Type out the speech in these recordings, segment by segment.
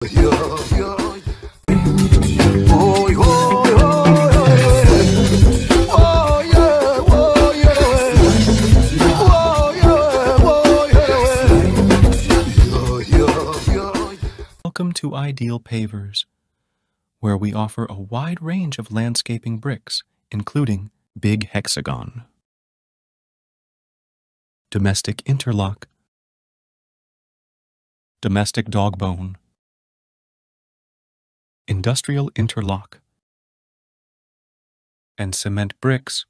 Welcome to Ideal Pavers, where we offer a wide range of landscaping bricks, including Big Hexagon, Domestic Interlock, Domestic Dogbone, Industrial Interlock, and Cement Bricks.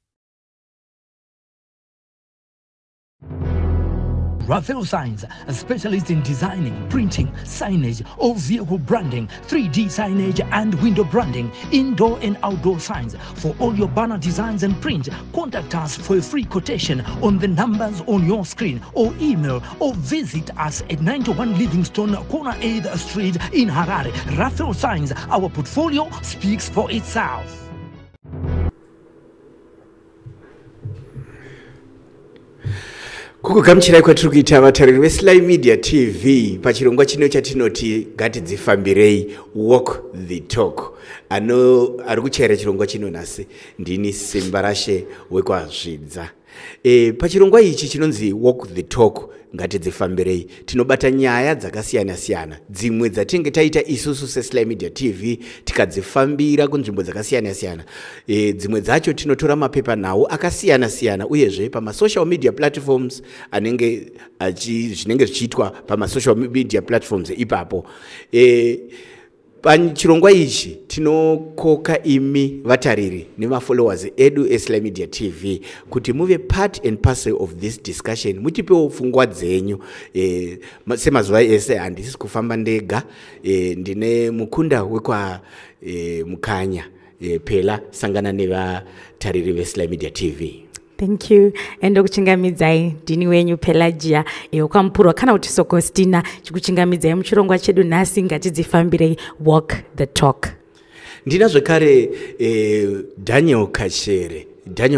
Raphael Signs, a specialist in designing, printing, signage, all vehicle branding, 3D signage and window branding, indoor and outdoor signs. For all your banner designs and print, contact us for a free quotation on the numbers on your screen, or email or visit us at 91 Livingstone, Corner 8th Street in Harare. Raphael Signs, our portfolio speaks for itself. Kukugamuchirai kwatiri kuita vatariri veSly Media TV pachirongwa chino chatinoti ngatidzifambirei Walk the Talk. Ari kuchaira chirongwa chino nhasi ndini Simba Rashe wekwazvidza. Pachirongwa ichi chinonzi Walk the Talk ngatidzifambirei tinobata nyaya dzakasiyana siyana, dzimwe dzatinge taita isusu seSly Media TV tikadzifambira kunzvimbo dzakasiyana siyana. Dzimwe dzacho tinotora mapepa nawo akasiyana siyana, uyezve pama social media platforms zvinenge zvichiitwa pama social media platforms ipapo. Pachirongwa ichi tinokoka imi vatariri nemafollowers edu eSly Media TV kuti muve part and parcel of this discussion, mutipewo pfungwa dzenyu. Semazuva ese handisi kufamba ndega, ndine mukunda wekwa Mukanya. Pela sangana nevatariri veSly Media TV. Thank you. Endo kuchingamidzai ndini wenyu Pelagia yokwamupurwa kana kuti Sokostina chikuchingamidzai muchirongwa chedu nhasi ngatidzifambirei Walk the Talk. Ndina zvekare Daniel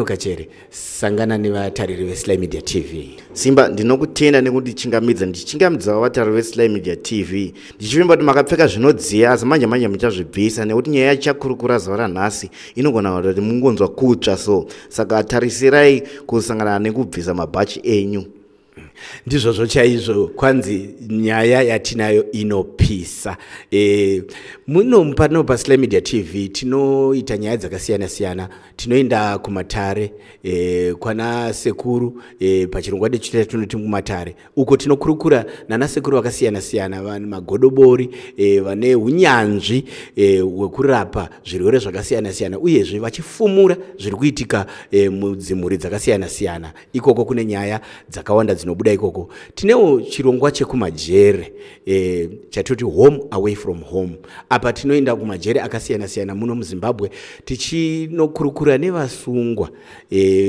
Kachere sangana nevatariri veSly Media TV. Simba ndinokutenda nekuti ndichingamidza vatariri veSly Media TV ndichivimba kuti makapfeka zvinodziya asi manje muchazvibvisa nekuti nyaya yachakurukura zuva ranhasi inogona kuti mungonzwa kutsva, so saka tarisirai kusangana nekubvisa mabhachi enyu. Ndizvozvo chaizvo, kwanzi nyaya yatinayo inopisa. Muno pano paSly Media TV tinoita nyaya dzakasiyana siyana. Tinoenda kumatare kwana sekuru, pachirongwa chedu tinoti kumatare uko tinokurukura nana sekuru vakasiyana siyana, vane magodobori, vane unyanzvi hwekurapa zvirwere zvakasiyana siyana, uyezve vachifumura zviri kuitika mudzimhuri dzakasiyana siyana. Ikoko kune nyaya dzakawanda dzinobuda ikoko. Tinewo chirongwa chekumajere chatoti Home Away from Home. Apa tinoenda kumajere akasiyana siyana muno muZimbabwe tichinokurukura nevasungwa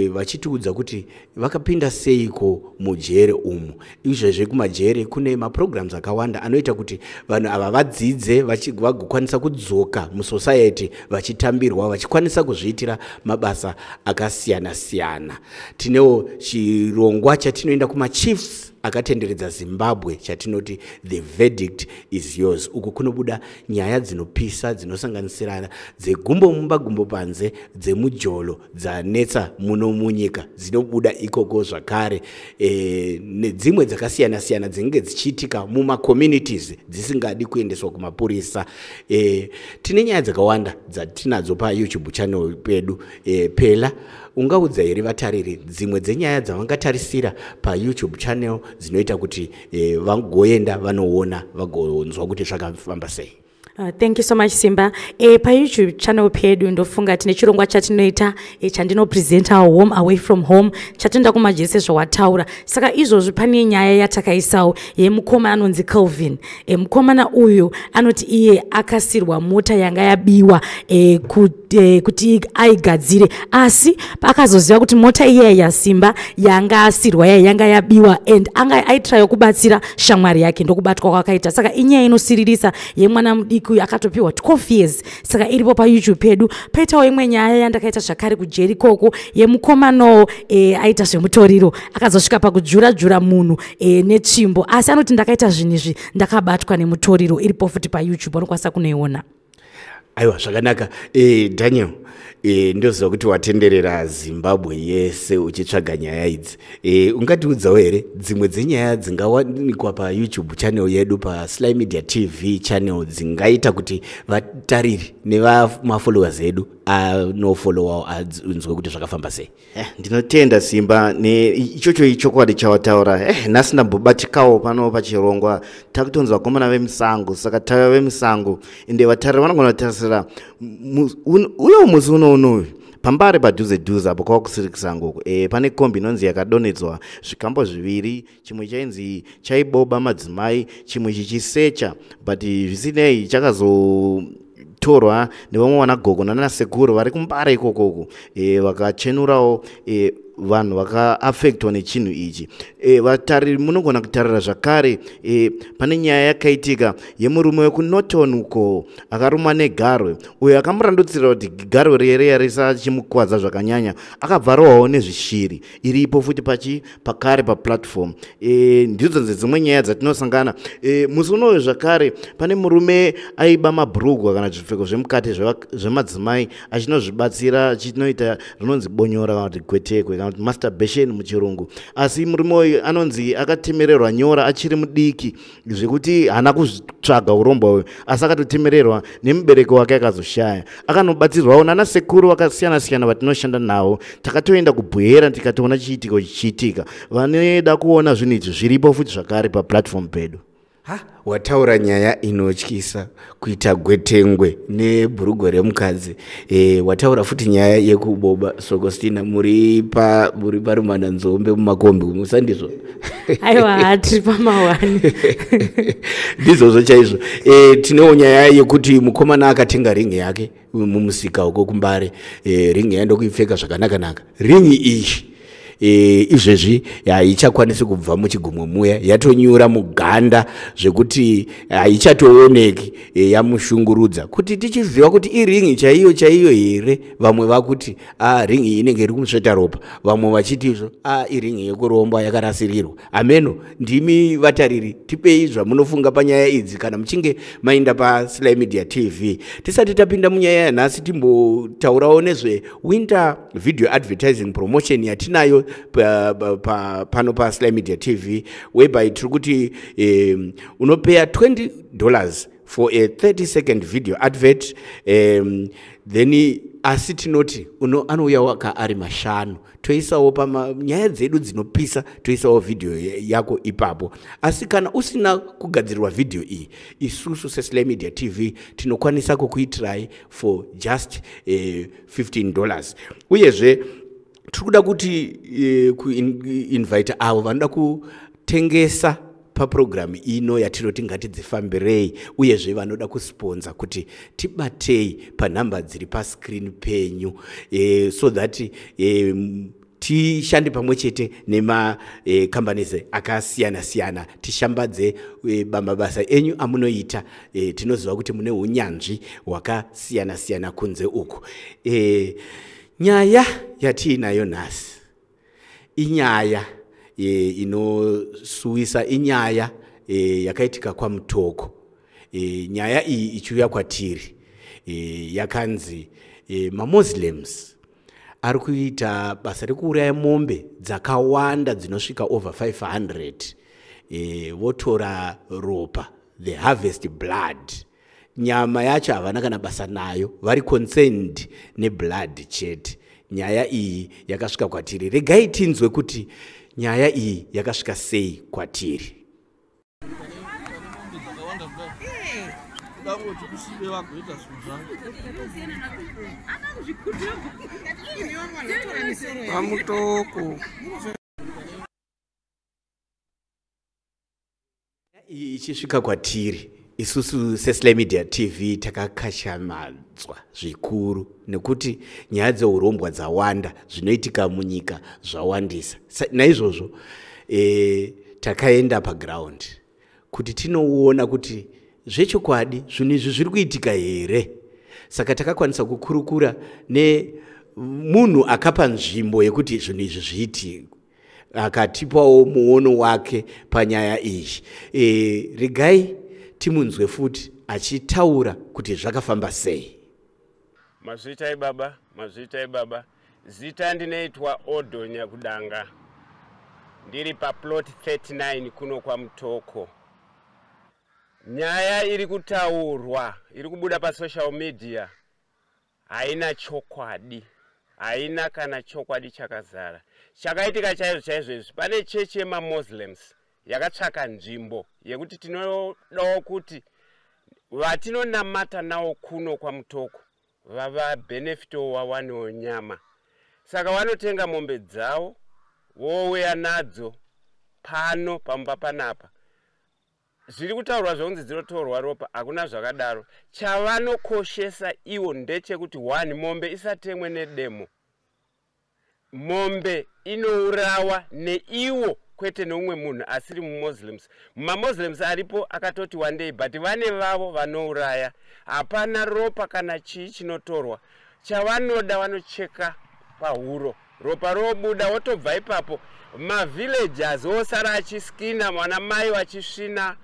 vachitiudza kuti vakapinda seiko mujere umu. Izvezve kumajere kune maprograms akawanda anoita kuti vanhu ava vadzidze vagokwanisa kudzoka musociety vachitambirwa, vachikwanisa kuzviitira mabasa akasiyana siyana. Tinewo chirongwa chatinoenda kumachiefs akatenderedza Zimbabwe chatinoti The Verdict is Yours. Uku kunobuda nyaya dzinopisa dzinosanganisira dzegumbo panze, dzemujolo dzanetsa muno munyika dzinobuda ikoko zvakare, nedzimwe dzakasiyana siyana dzinenge dzichiitika muma communities dzisingadi kuendeswa kumapurisa. Tine nyaya dzakawanda dzatinadzo pa YouTube channel pedu. Pela ungaudza here vatariri dzimwe dzenyaya dzavangatarisira pa YouTube channel dzinoita kuti vangoenda vanoona vagonzwa kuti zvakafamba sei? Thank you so much Simba. Pa YouTube channel pedu ndofunga tine chirongwa chatinoita chandinopresenta Home Away from Home chatenda kumajese zvawataura. Saka izvozvi pane nyaya yatakaisawo yemukomana anonzi Kelvin. Mukomana uyu anoti iye akasirwa mota yanga yabiwa kuti aigadzire, asi pakazoziva kuti mota iye yaSimba yanga asirwa yanga yabiwa and anga aitrayo kubatsira shamwari yake ndokubatwa kwakaita. Saka inyaya inosiririsa yemwana mudiki uyu akatopiwa 12 years saka iripo payoutube pedu. Poitawo imwe nyaya yandakaita zvakare kujerikoko yemukomano aita zvemutoriro akazosvika pakujura munhu netsvimbo asi anoti ndakaita zvinhu izvi ndakabatwa nemutoriro. Iripo futi payoutube anokwanisa kunoiona. Aiwa zvakanaka. Daniel, ndoziva kuti watenderera Zimbabwe yese uchitsvaga nyaya idzi. Ungatiudzawo here dzimwe dzenyaya dzingawanikwa paYouTube channel yedu paSly Media TV channel dzingaita kuti vatariri nevamafollowers edu anofollowawo anzwe kuti zvakafamba sei? Ndinotenda Simba neichocho ichokwadi chawataura. Nhasi ndambobatikawo pano pachirongwa takutonzwa vakomana vemusango. Saka tava vemusango ende vatariri vanogona kutarisira uyo musi unoyu pambare padhuze apo kwakusirikisa ngoko. Pane kombi inonzi yakadonedzwa zvikambo zviviri, chimwe chainzi chaiboba madzimai, chimwe chichisecha, but zvisinei chakazotorwa nevamwe vanagogo nanasekuru vari kumbare ikokoko vakachenurawo vanhu vakaafektwa nechinhu ichi. Vatariri munogona kutarira zvakare pane nyaya yakaitika yemurume wekuNorton uko akarumwa negarwe, uyo akamurandutsira kuti garwe riye risachimukwadza zvakanyanya, akabvarowawo nezvishiri. Iripo futi pakare paplatform. Ndidzo dzimwe nyaya dzatinosangana. Musi unoyu zvakare pane murume aiba mabhurugwa kana zvipfeko zvemukati zvemadzimai achinozvibatsira achinoita rinonzi bonyora kana kuti gwetekwe kana kuti masturbation muchirungu. Asi murume uyu anonzi akatemererwa nyora achiri mudiki zvekuti hana kutsvaga urombo uyu asi akatotemererwa nemubereki wake akazoshaya. Akanobatsirwawo nanasekuru vakasiyana-siyana vatinoshanda navo. Takatoenda kubhuira tikatoona chiitiko chichiitika. Vanoda kuona zvinhu izvi zviripo futi zvakare paplatform pedu. Wataura nyaya inotyisa kuita gwetengwe nebhurugwa remukadzi. Wataura futi nyaya yekuboba. Sokostina muri parumana nzombe mumakombi musandizvo? Aiwa tiri pamawani. Ndizvozvo chaizvo. Tinewo nyaya yekuti mukomana akatenga ringi yake mumusika uko kumbare. Ringi yandokuipfeka zvakanaka. Ringi iyi izvezvi haichakwanisi kubva muchigumwe muya, yatonyura muganda zvekuti haichatooneki, yamushungurudza. Kuti tichiziva kuti iringi chaiyo here, vamwe vakuti ringi iyi inenge iri kumusveta ropa, vamwe vachitizvo iringi yekuromba yakarasirirwa. Ameno, ndimi vatariri, tipei zvamunofunga panyaya idzi kana muchinge maenda paSly Media TV. Tisati tapinda munyaya yanhasi timbotaurawo nezve winter video advertising promotion yatinayo pano paSly Media TV, whereby tiri kuti unopeya $20 for a 30-second video advert, then asi tinoti anouya waka ari mashanu, toisawo panyaya dzedu dzinopisa, toisawo video yako ipapo. Asi kana usina kugadzirirwa video iyi, isusu seSly Media TV tinokwanisa kukuitirai for just $15. Uyezve tikuda kuti kuinvite avo vanoda kutengesa paprogramu ino yatinoti ngatidzifambirei, uyezve vanoda kusponza kuti tibatei panhamba dziri pascreen penyu, so that tishande pamwe chete nemacompanies akasiyana-siyana, tishambadze mabasa enyu amunoita. Tinoziva kuti mune unyanzvi hwakasiyana-siyana kunze uku. Nyaya yatiinayo nhasi inyaya inosuwisa, inyaya yakaitika kwaMutoko. Nyaya iyi ichiuya kwatiri yakanzi maMuslims ari kuita basa rekuuraya mombe dzakawanda dzinosvika over 500, votora ropa, the harvest blood. Nyama yacho havana kana basa nayo, vari concerned neblood chete. Nyaya iyi yakasvika kwatiri. Regai tinzwe kuti nyaya iyi yakasvika sei kwatiri. Ichisvika kwatiri, isusu seSly Media TV takakashamadzwa zvikuru nekuti nyaya dzeurombwa dzawanda, zvinoitika munyika zvawandisa. Naizvozvo takaenda paground kuti tinoona kuti zvechokwadi zvinhu izvi zviri kuitika here. Saka takakwanisa kukurukura nemunhu akapa nzvimbo yekuti zvinhu izvi zviitikwe, akatipawo muono wake panyaya iyi. Regai timunzwe futi achitaura kuti zvakafamba sei. Mazvitai baba, mazvitai baba. Zita ndinoitwa Odhonya Kudanga. Ndiri pa plot 39 kuno kwa Mutoko. Nyaya iri kutaurwa, iri kubuda pa social media, haina chokwadi. Haina kana chokwadi chakazara. Chakaitika chaizvo izvi, pane chechi yemaMuslims yakatsvaka nzvimbo yekuti tinodawo kuti vatinonamata nawo kuno kwa Mutoko vava benefito wawanewo nyama. Saka vanotenga mombe dzavo vouya nadzo pano pamba panapa. Zviri kutaurwa zvonzi dzinotorwa ropa, hakuna zvakadaro. Chavanokoshesa iwo ndechekuti 1, mombe isatemwe nedemo. Mombe inourawa neiwo kwete neumwe munhu asiri muMuslims. MaMuslims aripo akatoti one day, but vane vavo vanouraya. Hapana ropa kana chii chinotorwa. Chavanoda vanocheka pahuro. Ropa robuda wotobva ipapo. Mavillagers osara achiskina, mwana mai vachisvina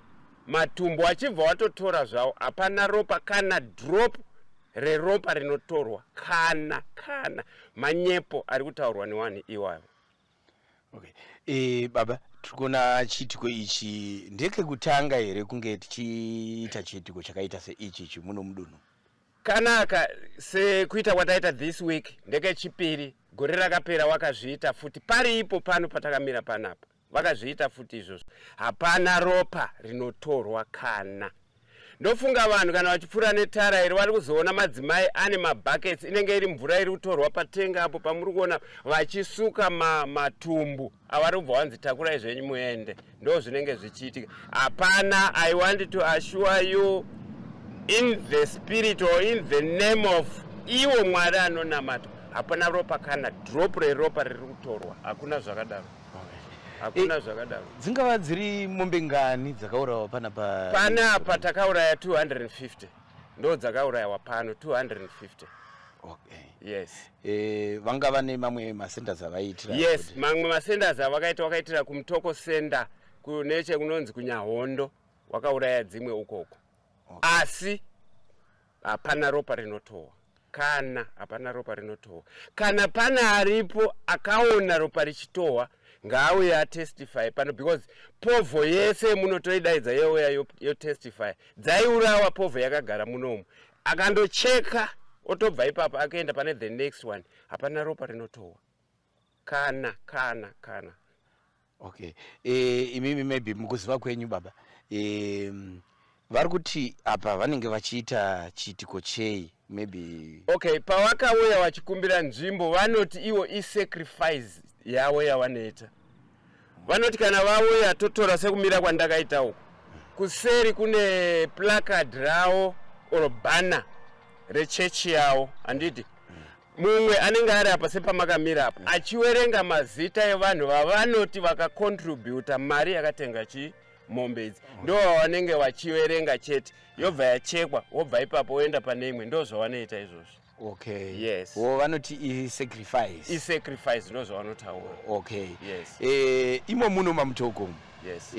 matumbo achibva watotora zvavo. Hapana ropa kana drop reropa rinotorwa kana manyepo ari kutaurwa newanhu iwayo. Okay. Baba, tikona chitiko ichi ndeke kutanga here kunge tichiita chitiko chakaita seichi muno mudunhu? Kanaka sekuita kwataita this week ndeke chipiri, gore rakapera wakazviita futi paripo pano patakamira panapa. Vakazviita futi izvozvo. Hapana ropa rinotorwa kana. Ndofunga vanhu kana vachipfuura netara iri vari kuzoona madzimai ane mabuckets, inenge iri mvura iri kutorwa patenga apo pamuri kuona vachisuka matumbu avari kubva vanzi takurai zvenyu muende. Ndo zvinenge zvichiitika. Hapana, I want to assure you in the spirit or in the name of iwo Mwari anonamata, hapana ropa kana drop reropa riri kutorwa. Hakuna zvakadaro. Hakuna zvakadaro. Dzingava dziri mombe ngani dzakaurayiwa panapa? Panapa takauraya 250. Ndo dzakaurayiwa pano 250. Okay. Yes. Vangava nemamwe masenders avaitira? Yes, mamwe masenders wakaitira kuMutoko Center kuneche kunonzi kuNyahondo, wakauraya dzimwe ukoko. Okay. Asi hapana ropa rinotorwa. Kana hapana ropa rinotorwa. Kana pana aripo akaona ropa richitorwa, ngauye atestify pano, because povo yese munotoidaidza yeuya yo testify. Dzaiurawa povo yakagara munomu. Akandocheka otobva ipapo akaenda pane the next one. Hapana ropa rinotorwa. Kana. Okay. Imimi maybe mukuziva kwenyu baba. Vari kuti apa vanenge vachiita chitiko chei maybe? Okay, pavakauya vachikumbira nzvimbo vanoti iwo sacrifice yavo yavanoita. Vanoti kana vauya totora sekumira kwandakaita uko, kuseri kune placard ravo or banner rechechi yavo, handiti mumwe anenge ari apa sepamakamira apa achiwerenga mazita evanhu vavanoti vakacontributa mari yakatenga mombe idzi. Ndo vanenge vachiwerenga chete, yobva yachekwa wobva ipapo woenda pane imwe. Ndo zvavanoita izvozvo. Okay. Yes. Vanoti sacrifice. Sacrifice ndo zvavanotaura. Okay. Yes. Imo muno maMutoko. Yes.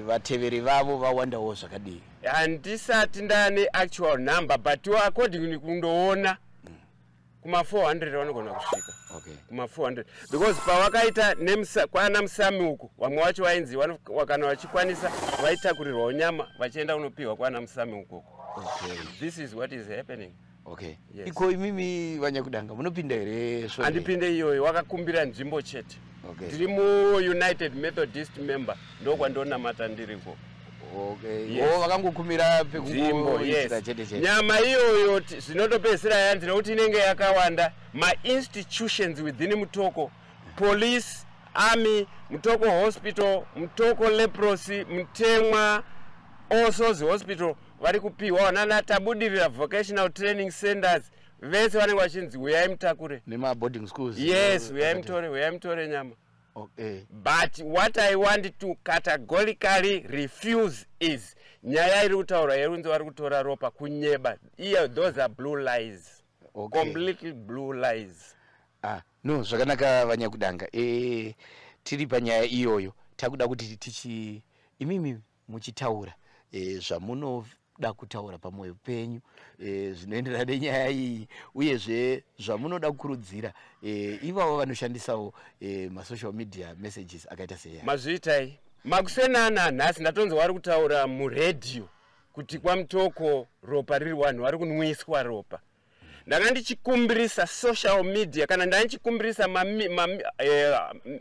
Vateveri vavo vawandawo zvakadii? Handisati ndane actual number, but according kundoona kuma 400 vanogona kusvika. Okay. Kuma 400 because pavakaita kwana Musami uko vamwe vacho vainzi kana vachikwanisa vaitakurirwawo nyama vachienda kunopiwa kwana Musami uko. Okay. This is what is happening. Okay. Yes. Iko imimi Vanyakudanga munopinda here? Handipinde iyoyo, wakakumbira nzvimbo chete. Okay. Ndiri mu United Methodist member, ndokwandonamata ndiriko. Okay. Yes. Vakangokumira pekuita chete. Nyama iyoyo zvinotopedzisira yanzi nekuti inenge yakawanda. Ma-institutions within Mutoko, police, army, Mutoko hospital, Mutoko leprosy, Mutemwa, also the hospital, vari kupiwa vanana tabudirira vocational training centers, vese vanenge vachinzi uyai mutakure. Nema boarding schools? Yes, uyai mutore nyama. Okay. But what I want to categorically refuse is nyaya iri kutaura yerunzi vari kutora ropa kunyeba those are blue lies. Okay. Completely blue lies. No, zvakanaka Vanyakudanga. Tiri panyaya iyoyo takuda kuti imimi muchitaura zvamunoda kutaura pamwoyo penyu zvinoenderana nenyaya iyi uyezve zvamunoda kukurudzira ivavo vanoshandisawo masocial media messages akaita seya. Mazviitai makusenana nhasi ndatonzwa vari kutaura muredhiyo kuti kwamutoko ropa riri vanhu vari kunwiswa ropa. Ndanga ndichikumbirisa social media kana ndanga ndichikumbirisa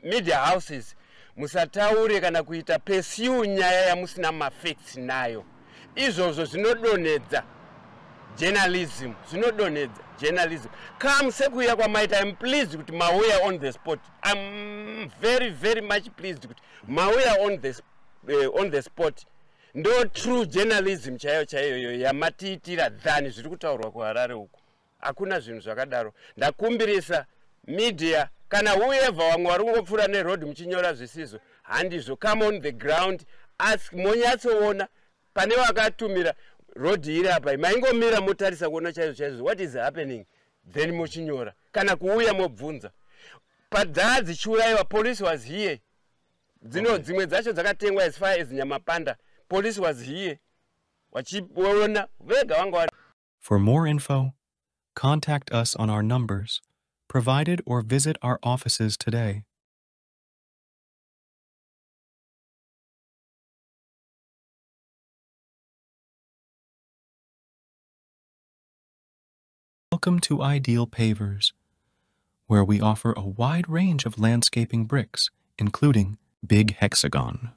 media houses musataure kana kuita pursue nyaya yamusina mafacts nayo. Izvozvo zvinodonedza journalism, Come sekuya kwamaita, I'm pleased kuti mauya on the spot. I'm very very much pleased kuti mauya on the spot. Ndo true journalism chaiyo yamatiitira than zviri kutaurwa kuHarare uku. Hakuna zvinhu zvakadaro. Ndakumbirisa media kana whoever vamwe vari kungopfuura neroad muchinyora zvisizvo handizvo. Come on the ground, ask monyatsoona pane vakatumira road iri apa maingomira motarisa kuona chaizvo what is happening then mochinyora kana kuuya mobvunza. Padzaya dzichiurayiwa police was here. Dzimwe dzacho dzakatengwa as far as Nyamapanda. Police was here. Wachiona vega vanga. For more info, contact us on our numbers provided or visit our offices today. Welcome to Ideal Pavers, where we offer a wide range of landscaping bricks, including Big Hexagon,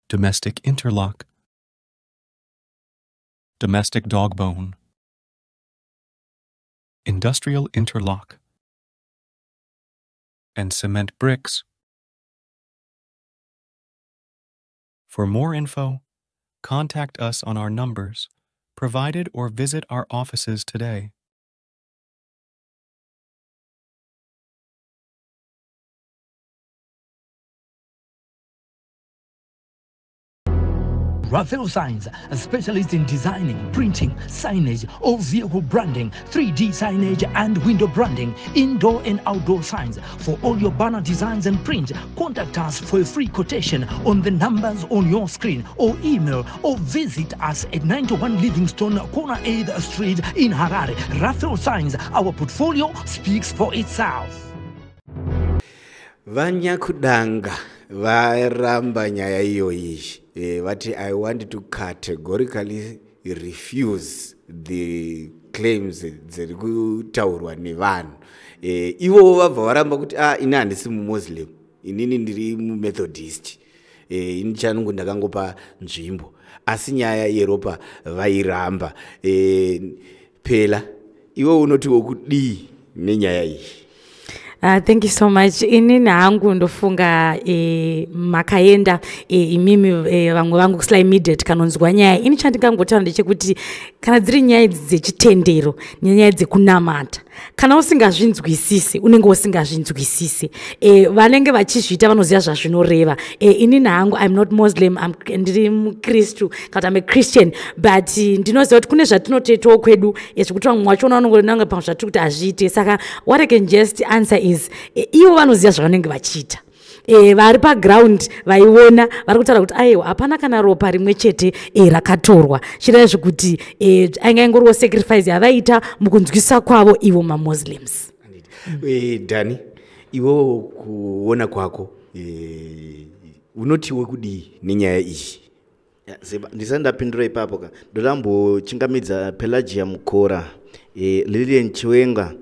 Domestic Interlock, Domestic Dogbone, Industrial Interlock, and Cement Bricks. For more info, contact us on our numbers provided or visit our offices today. Raphael Signs, a specialist in designing, printing, signage, or vehicle branding, 3D signage and window branding, indoor and outdoor signs. For all your banner designs and print, contact us for a free quotation on the numbers on your screen, or email or visit us at 91 Livingstone, Corner 8th Street in Harare. Raphael Signs, our portfolio speaks for itself. Vanyakudanga varamba nyaya iyoyi. Vati I want to categorically refuse the claims dziri kutaurwa nevanhu. Ivo vabva varamba kuti ini handisi muMuslim, inini ndiri muMethodist. Ini changu ndakangopa nzvimbo. Asi nyaya yeropa vairamba. Pela ivo unoti wokudii nenyaya iyi? Thank you so much. Inini hangu ndofunga makaenda imimi vamwe vangu kusla immediate kanonzwa nyaya. Ini chandingangotaura ndechekuti kana dziri nyaya dzechitendero nenyaya dzekunamata, kana usingazvinzwisisi unenge usingazvinzwisisi, vanenge vachizviita vanoziva zvazvinoreva. Inini hangu I'm not Muslim, ndiri muKristu, kana I'm a Christian, but ndinoziva kuti kune zvatinotoitawo kwedu zvekuti vamwe vacho vanongonanga pamwe zvatiri kuti hazviite. Saka what I can just answer is ivo vanoziva zvavanenge vachiita. Vari paground vaiona vari kutaura kuti aiwa hapana kana ropa rimwe chete rakatorwa. Chireva zvekuti ainge ingoriwo sacrifice yavaita mukunzwisisa kwavo ivo maMuslims. Dani, ivo kuona kwako unotiwe kudii nenyaya iyi? Ndisandapindura ipapo ka ndorambochingamidza Pelagia Mukora, Lilian Chiwenga,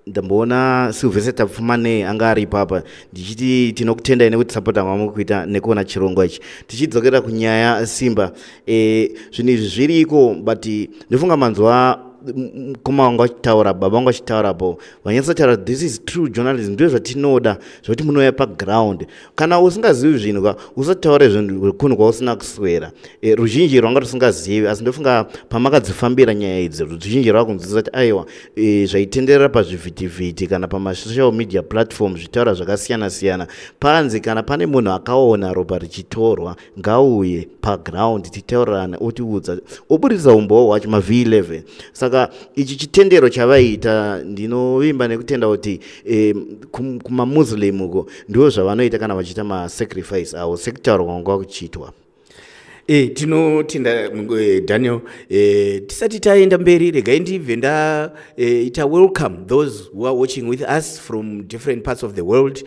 ndamboona Sylvester Pfumane anga ari papa. Ndichiti tinokutendai nekuti sapota mamukuita nekuona chirongwa ichi. Tichidzokera kunyaya Simba, zvinhu izvi zviriko, but ndofunga manzwa mukoma wanga achitaura, baba vanga achitaurapo, vanyatsotaura this is true journalism, ndizvo zvatinoda zvokuti munouya paground. Kana usingazivi zvinhu usataure zvinhu kunhu kwausina kuswera. Ruzhinji rwanga rusingazivi, asi ndofunga pamakadzifambira nyaya idzi ruzhinji rwakunzwisisa kuti aiwa zvaitenderera pazvivhitivhiti kana pamasocial media platform zvitaura zvakasiyana siyana panzi kana pane munhu akaona ropa richitorwa ngauye paground titaurirane otiudza oburitsa umboo hwacho maV11. Saka ichi chitendero chavaita ndinovimba nekutenda kuti kumamuslim uko ndiwo zvavanoita kana vachiita masacrifice avo sekutaurwa kwanga kuchiitwa. Tinotenda Daniel, tisati taenda mberi regai ndibve ita welcome those who are watching with us from different parts of the world.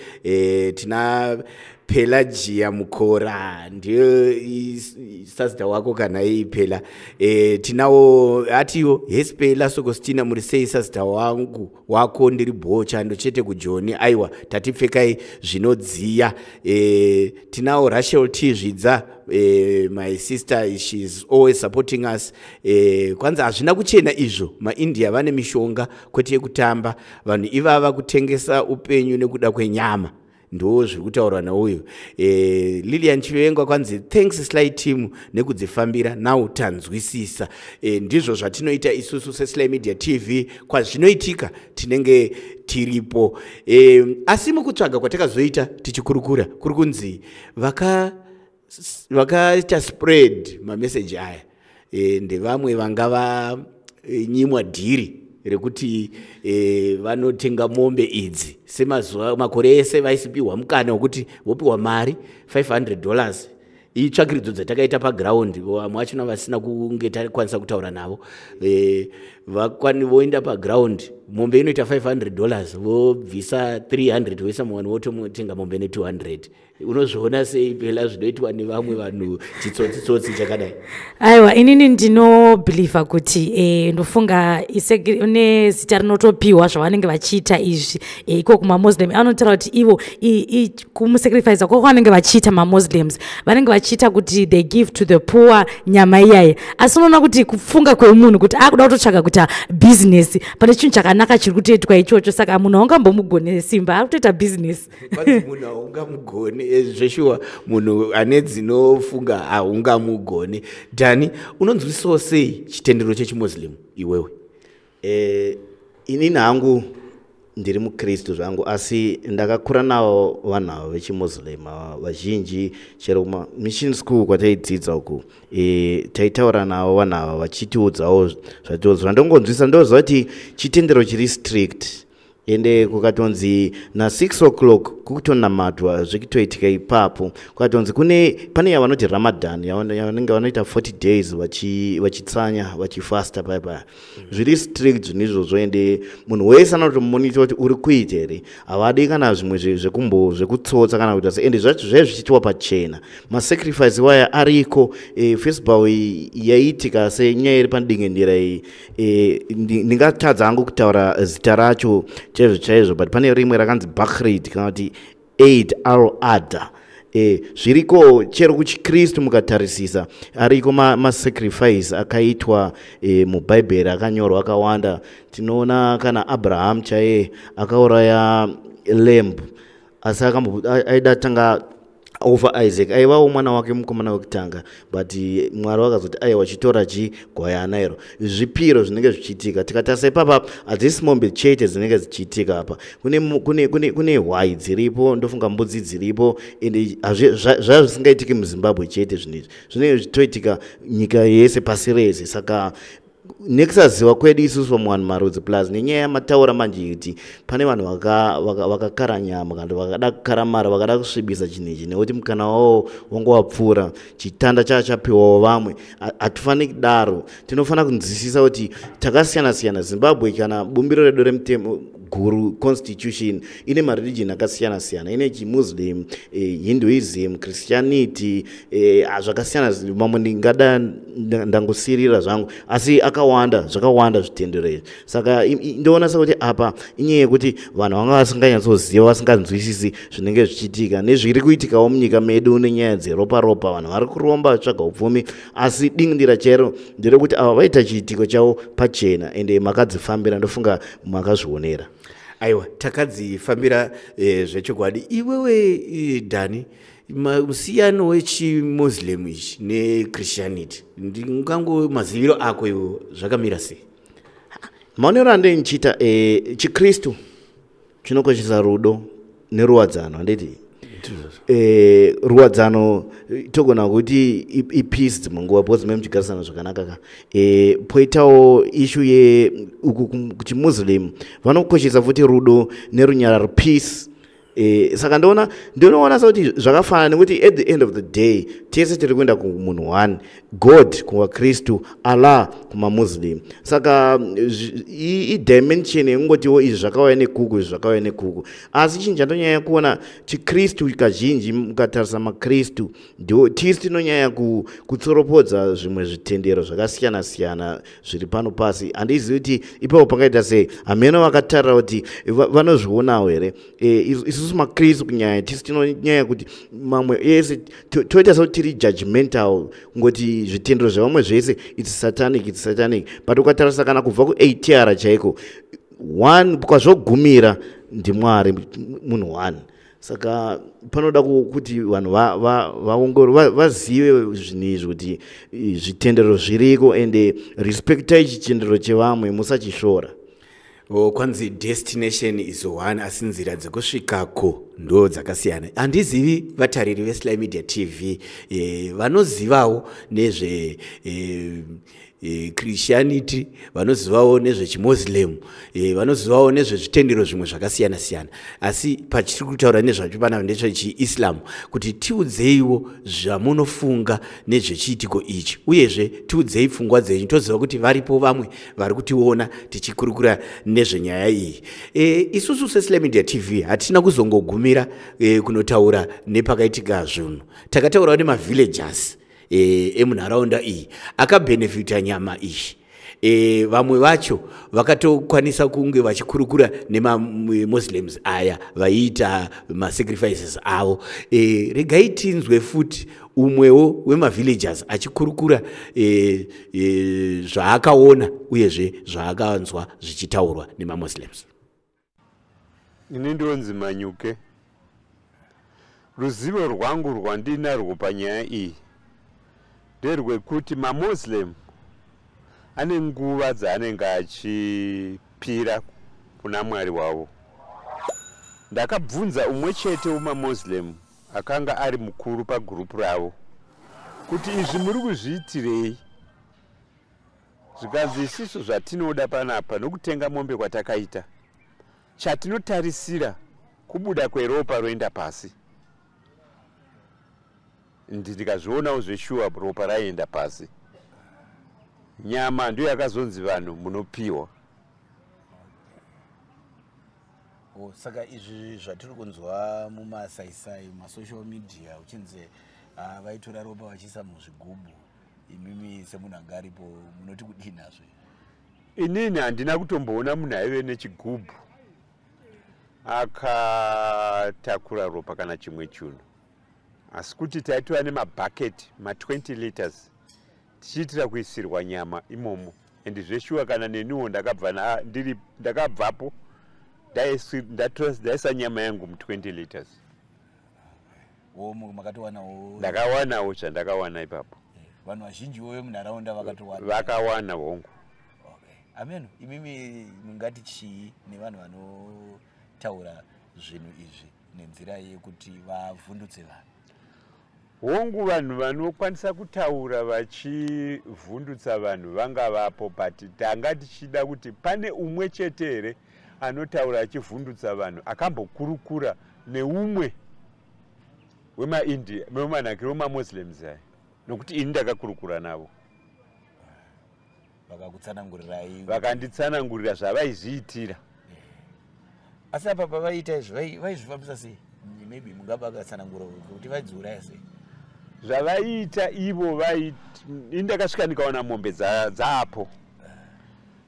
Tina Pelagia Mukora ndiyo sazita wako kana Pela. Tinao atiyo yes Pela Sogostina murisei sazita wangu wako ndiri bocha ndo chete kujoni aiwa tatipfekai zvinodziya. Tinao Rachel T Zvidza, my sister, she's always supporting us. Kwanza hazvina kuchena izvo maIndia vane mishonga kwete yekutamba, vanhu ivava kutengesa upenyu nekuda kwenyama. Ndo zviri kutaurwa nauyu. Lilian Chivenga kwanzi thanks Sly team nekudzifambira now tanzwisisa. Ndizvo zvatinoita isusu seSly Media TV, kwazvinoitika tinenge tiripo. Asi mukutsvaga kwatakazoita tichikurukura kuri kunzi vakaita spread mamessage aya ndevamwe vanga vanyimwa dhiri rekuti vanotenga mombe idzi semazuva makore ese vaisipihwa mukana wekuti vopiwa mari $500. Itsvakiridzo dzatakaita paground, vamwe vachona vasina kunge takwanisa kutaura navo voenda paground, mombe inoita $500 vobvisa $300 voisa mumwe vototenga mombe ne$200. Unozviona sei Pela zvinoitwa nevamwe vanhu chitsotsi chakadai? Aiwa, inini ndinobhilivha kuti ndofunga une zita rinotopiwa zvavanenge vachiita izvi iko kumamuslim. Anotaura kuti ivo kumusacrifice kwako vanenge vachiita mamuslims vanenge vachiita kuti they give to the poor nyama iyayi. Asi unoona kuti kufunga kwemunhu kuti akuda kutotsvaga kuita business pane chinhu chakanaka chiri kutoitwa ichocho. Saka munhu haungambomugone simba ari kutoita business. Kwanzi munhu haungamugone zveshuwa, munhu ane dzinofunga haungamugone. Dhani, unonzwisisawo sei chitendero chechimuslim iwewe? Inini hangu ndiri mukristu zvangu, asi ndakakura navo vanhu avo vechimuslim vazhinji. Chero mission school kwataidzidza uku taitaura navo vanhu ava vachitiudzawo zvandongonzwisa. ndoziva kuti chitendero chiri strict ende kukatonzi na6 o'clock kukutonamatwa zvikitoitika ipapo. Kukatonzi pane yavanoti Ramadan yavanenge vanoita 40 days vachitsanya vachifasta paipa. Zviri strict zvinizvozvo ende munhu wese anotomonita kuti uri kuita here. Havadi kana zvimwe zvekutsotsa kana kuita se, ende zvaizvichiitwa pachena. Masacrifice waya ariko. Festival yaiitika senyaya iri pandingendera iyi. Ndingatadza hangu kutaura zita racho chaizvo, but pane rimwe rakanzi Bakrid kana kuti Eid al-Adha. Zviriko chero kuchikristu mukatarisisa ariko masacrifice akaitwa mubhaibheri akanyorwa akawanda. Tinoona kana Abraham chaiye akauraya lamb, asi aida tanga over Isaac, aivawo mwana wake mukomana wekutanga, but Mwari wakazoti aiwa chitora gwayana iro. Zvipiro zvinenge zvichiitika tikatarisa ipapa hadzisi mombe chete dzinenge zichiitika apa. Kune hwai dziripo, ndofunga mbudzi dziripo, ende zvazvo zvisingaitiki muZimbabwe chete zvinezvi zvinenge zvichitoitika nyika yese pasi rese. Saka nekusaziva kwedu isusu pamuwanhu marudzi plus nenyaya yamataura manje kuti pane vanhu vakakara nyama kana vakada kukaramara vakada kusvibisa chinhu ichi nekuti mukana wavo wanga wapfuura chitanda chapiwawo vamwe. Hatifaniri kudaro, tinofanira kunzwisisa kuti takasiyana siyana. Zimbabwe kana bumbiro redu remutemo guru constitution ine mareligion akasiyana siyana, ine chimuslim, hinduism, christianity, zvakasiyana. Mamwe ndingada ndangosirira zvangu, asi akawanda, zvakawanda zvitendero izvi. Saka ndoona sekuti apa inyaya yekuti vanhu vanga vasinganyatsoziva, vasinganzwisisi zvinenge zvichiitika nezviri kuitikawo munyika medu nenyaya dzeropa ropa. Vanhu vari kuromba vatsvaga upfumi, asi dingindira chero nderekuti ava vaita chiitiko chavo pachena ende makadzifambira, ndofunga makazvionera. Aiwa, takadzifambira zvechokwadi. Iwewe Dhani, musiyano wechimuslim ichi nechristianity, ndingangomaziviro ako iwo zvakamira sei? Maonero ande nchita chikristu chinokoshesa rudo neruwadzano, handiti ruwadzano togona kuti ipeace munguva because memuchigarisana zvakanaka. Poitawo issue ye kuchimuslim vanokoshesa futi rudo nerunyararo, peace. Saka ndinoona kuti zvakafanana nekuti at the end of the day tese tiri kuenda kumunhu one, God kuvaKristu, Allah kumamuslim. Saka dimension yengotiwo izvi zvakauya nekuku, izvi zvakauya nekuku. Asi chinhu chandonyanya kuona chiKristu kazhinji, mukatarisa maKristu ndio tisi tinonyanya kutsoropodza zvimwe zvitendero zvakasiyana siyana zviri pano pasi. Handizivi kuti ipapo pangaita sei, hameno vakatarira kuti vanozvionawo here. Isusu maKristu kunyanya tisi tinonyanya kuti mamwe ese toita sekuti tiri judgmental, ngoti zvitendero zvevamwe zvese it's satanic. But ukatarisa kana kubva ku8 chaiko, one kwazvogumira ndimwari munhu one. Saka panoda kuti vanhu vaongorore, vazive zvinhu izvi kuti zvitendero zviriko ende respectai chitendero chevamwe, musachishora. Kwanzi destination is one, asi nzira dzekusvikako ndo dzakasiyana. Handizivi vatariri veSly Media TV vanozivawo nezve Christianity, vanozivawo nezvechimuslim, vanozivawo nezvezvitendero zvimwe zvakasiyana siyana. Asi pachiri kutaura nezvacho panapa ndezvechiIslam, kuti tiudzeiwo zvamunofunga nezvechiitiko ichi, uyezve tiudzei pfungwa dzenyu. Toziva kuti varipo vamwe vari kutiona tichikurukura nezvenyaya iyi. Isusu seSly Media TV hatina kuzongogumira kunotaura nepakaitika zvinhu. Takataurawo nemavillagers emunharaunda iyi akabenefita nyama iyi. Vamwe vacho vakatokwanisa kunge vachikurukura nemamuslims aya vaiita masacrifices avo. Regai tinzwe futi umwewo wemavillagers achikurukura zvaakaona uyezve zvaakanzwa zvichitaurwa nemamuslims. Ini ndonzi Manyuke. Ruzivo rwangu rwandinarwo panyaya iyi nderwekuti mamuslim ane nguva dzaanenge achipira kuna Mwari wavo. Ndakabvunza umwe chete wemamuslim akanga ari mukuru pagurupu ravo kuti izvi muri kuzviitirei? Zvikanzi isisu zvatinoda panapa nokutenga mombe kwatakaita, chatinotarisira kubuda kweropa roenda pasi. Ndikazvionawo zveshuwa ropa raenda pasi. Nyama ndiyo yakazonzi vanhu munopiwa. Saka izvi zvatiri kunzwa mumasaisai masocial media uchinzi vaitora ropa vachiisa muzvigubhu, imimi semunhu anga aripo munoti kudini nazvo? Inini handina kutomboona munhu aive nechigubhu akatakura ropa kana chimwe chinhu, asi kuti taitova nemabhaketi ma20 liters tichiitira kuisirwa nyama imomo. Ende zveshuwa kana neniwo ndakabvapo ndaisa nyama yangu mu20 liters. Ndakawanawo zvandakawana ipapo. Vanhu vazhinji vemunharaunda vakatowana? Vakawana hongu. Amen. Imimi mungati chii nevanhu vanotaura zvinhu izvi nenzira yekuti vavhundutse vanhu? Hongu vanhu vanokwanisa kutaura vachivhundutsa vanhu vanga vapo, but tanga tichida kuti pane umwe chete here anotaura achivhundutsa vanhu akambokurukura neumwe wemaIndia, wemanhakiro wemamuslims aya, nokuti ini ndakakurukura navo. Vakakutsanangurirai? Vakanditsanangurira zvavaizviitira. asi apa pavaita izvi vaizvifambisa sei? Maybe mungabakatsanangura kuti vaidziuraya sei? Zvavaita ivo indakasvika ndikaona mombe dzapo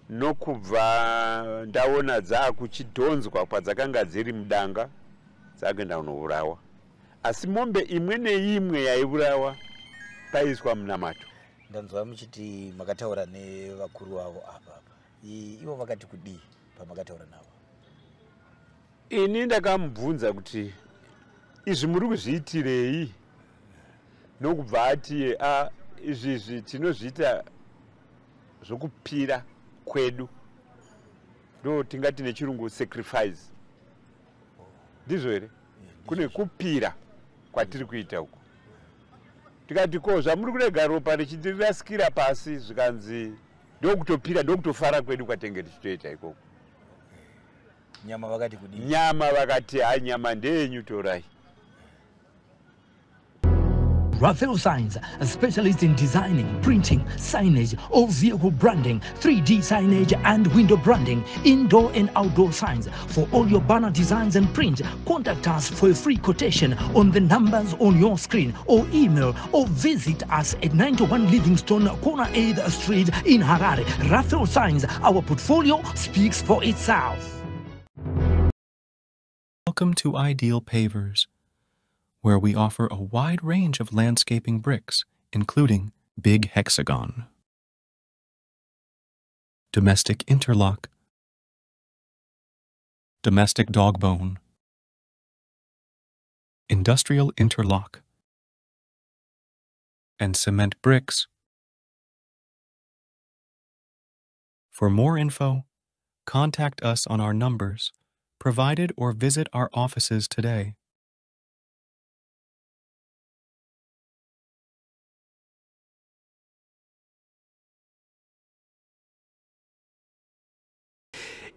nokubva ndaona dzakuchidhonzwa kwadzakanga dziri mudanga dzakaenda kunourawa, asi mombe imwe neimwe yaiurawa paiswa munamato. Ndanzwa muchiti makataura nevakuru vavo apa ivo vakati kudii pamakataura navo? Ini ndakamubvunza kuti izvi muri kuzviitirei, nokubva ati izvi tinozviita zvokupira kwedu, ndo tingati nechirungu sacrifice. Ndizvo here? Kune kupira kwatiri kuita uko. Tikati ko zvamuri kurega ropa richirasikira pasi zvikanzi ndokutopira ndokutofara kwedu kwatenge tichitoita ikoko. Nyama vakati kudii? Nyama vakati nyama ndenyu torai. Raphael Signs, a specialist in designing, printing, signage, all vehicle branding, 3D signage and window branding, indoor and outdoor signs. For all your banner designs and print, contact us for a free quotation on the numbers on your screen, or email or visit us at 91 Livingstone, Corner 8th Street in Harare. Raphael Signs, our portfolio speaks for itself. Welcome to Ideal Pavers, where we offer a wide range of landscaping bricks, including Big Hexagon, Domestic Interlock, Domestic Dogbone, Industrial Interlock, and Cement Bricks. For more info, contact us on our numbers provided or visit our offices today.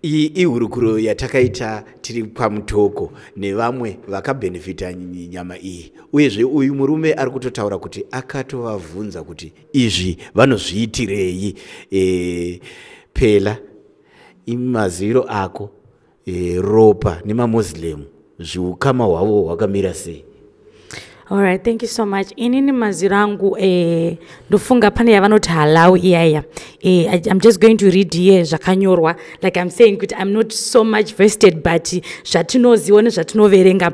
Iyi ihurukuro yatakaita tiri pamutoko nevamwe vakabenefita nyama iyi. Uyezve uyu murume ari kutotaura kuti akatovabvunza kuti izvi vanozviitirei. Pela imaziro ako ropa nemamuslim zviukama hwavo hwakamira sei? Alright, thank you so much. Inini maziro angu ndofunga pane yavanoti halau iyaya. I'm just going to read here zvakanyorwa. Like I'm saying, I'm not so much vested, but zvatinoziva nezvatinoverenga.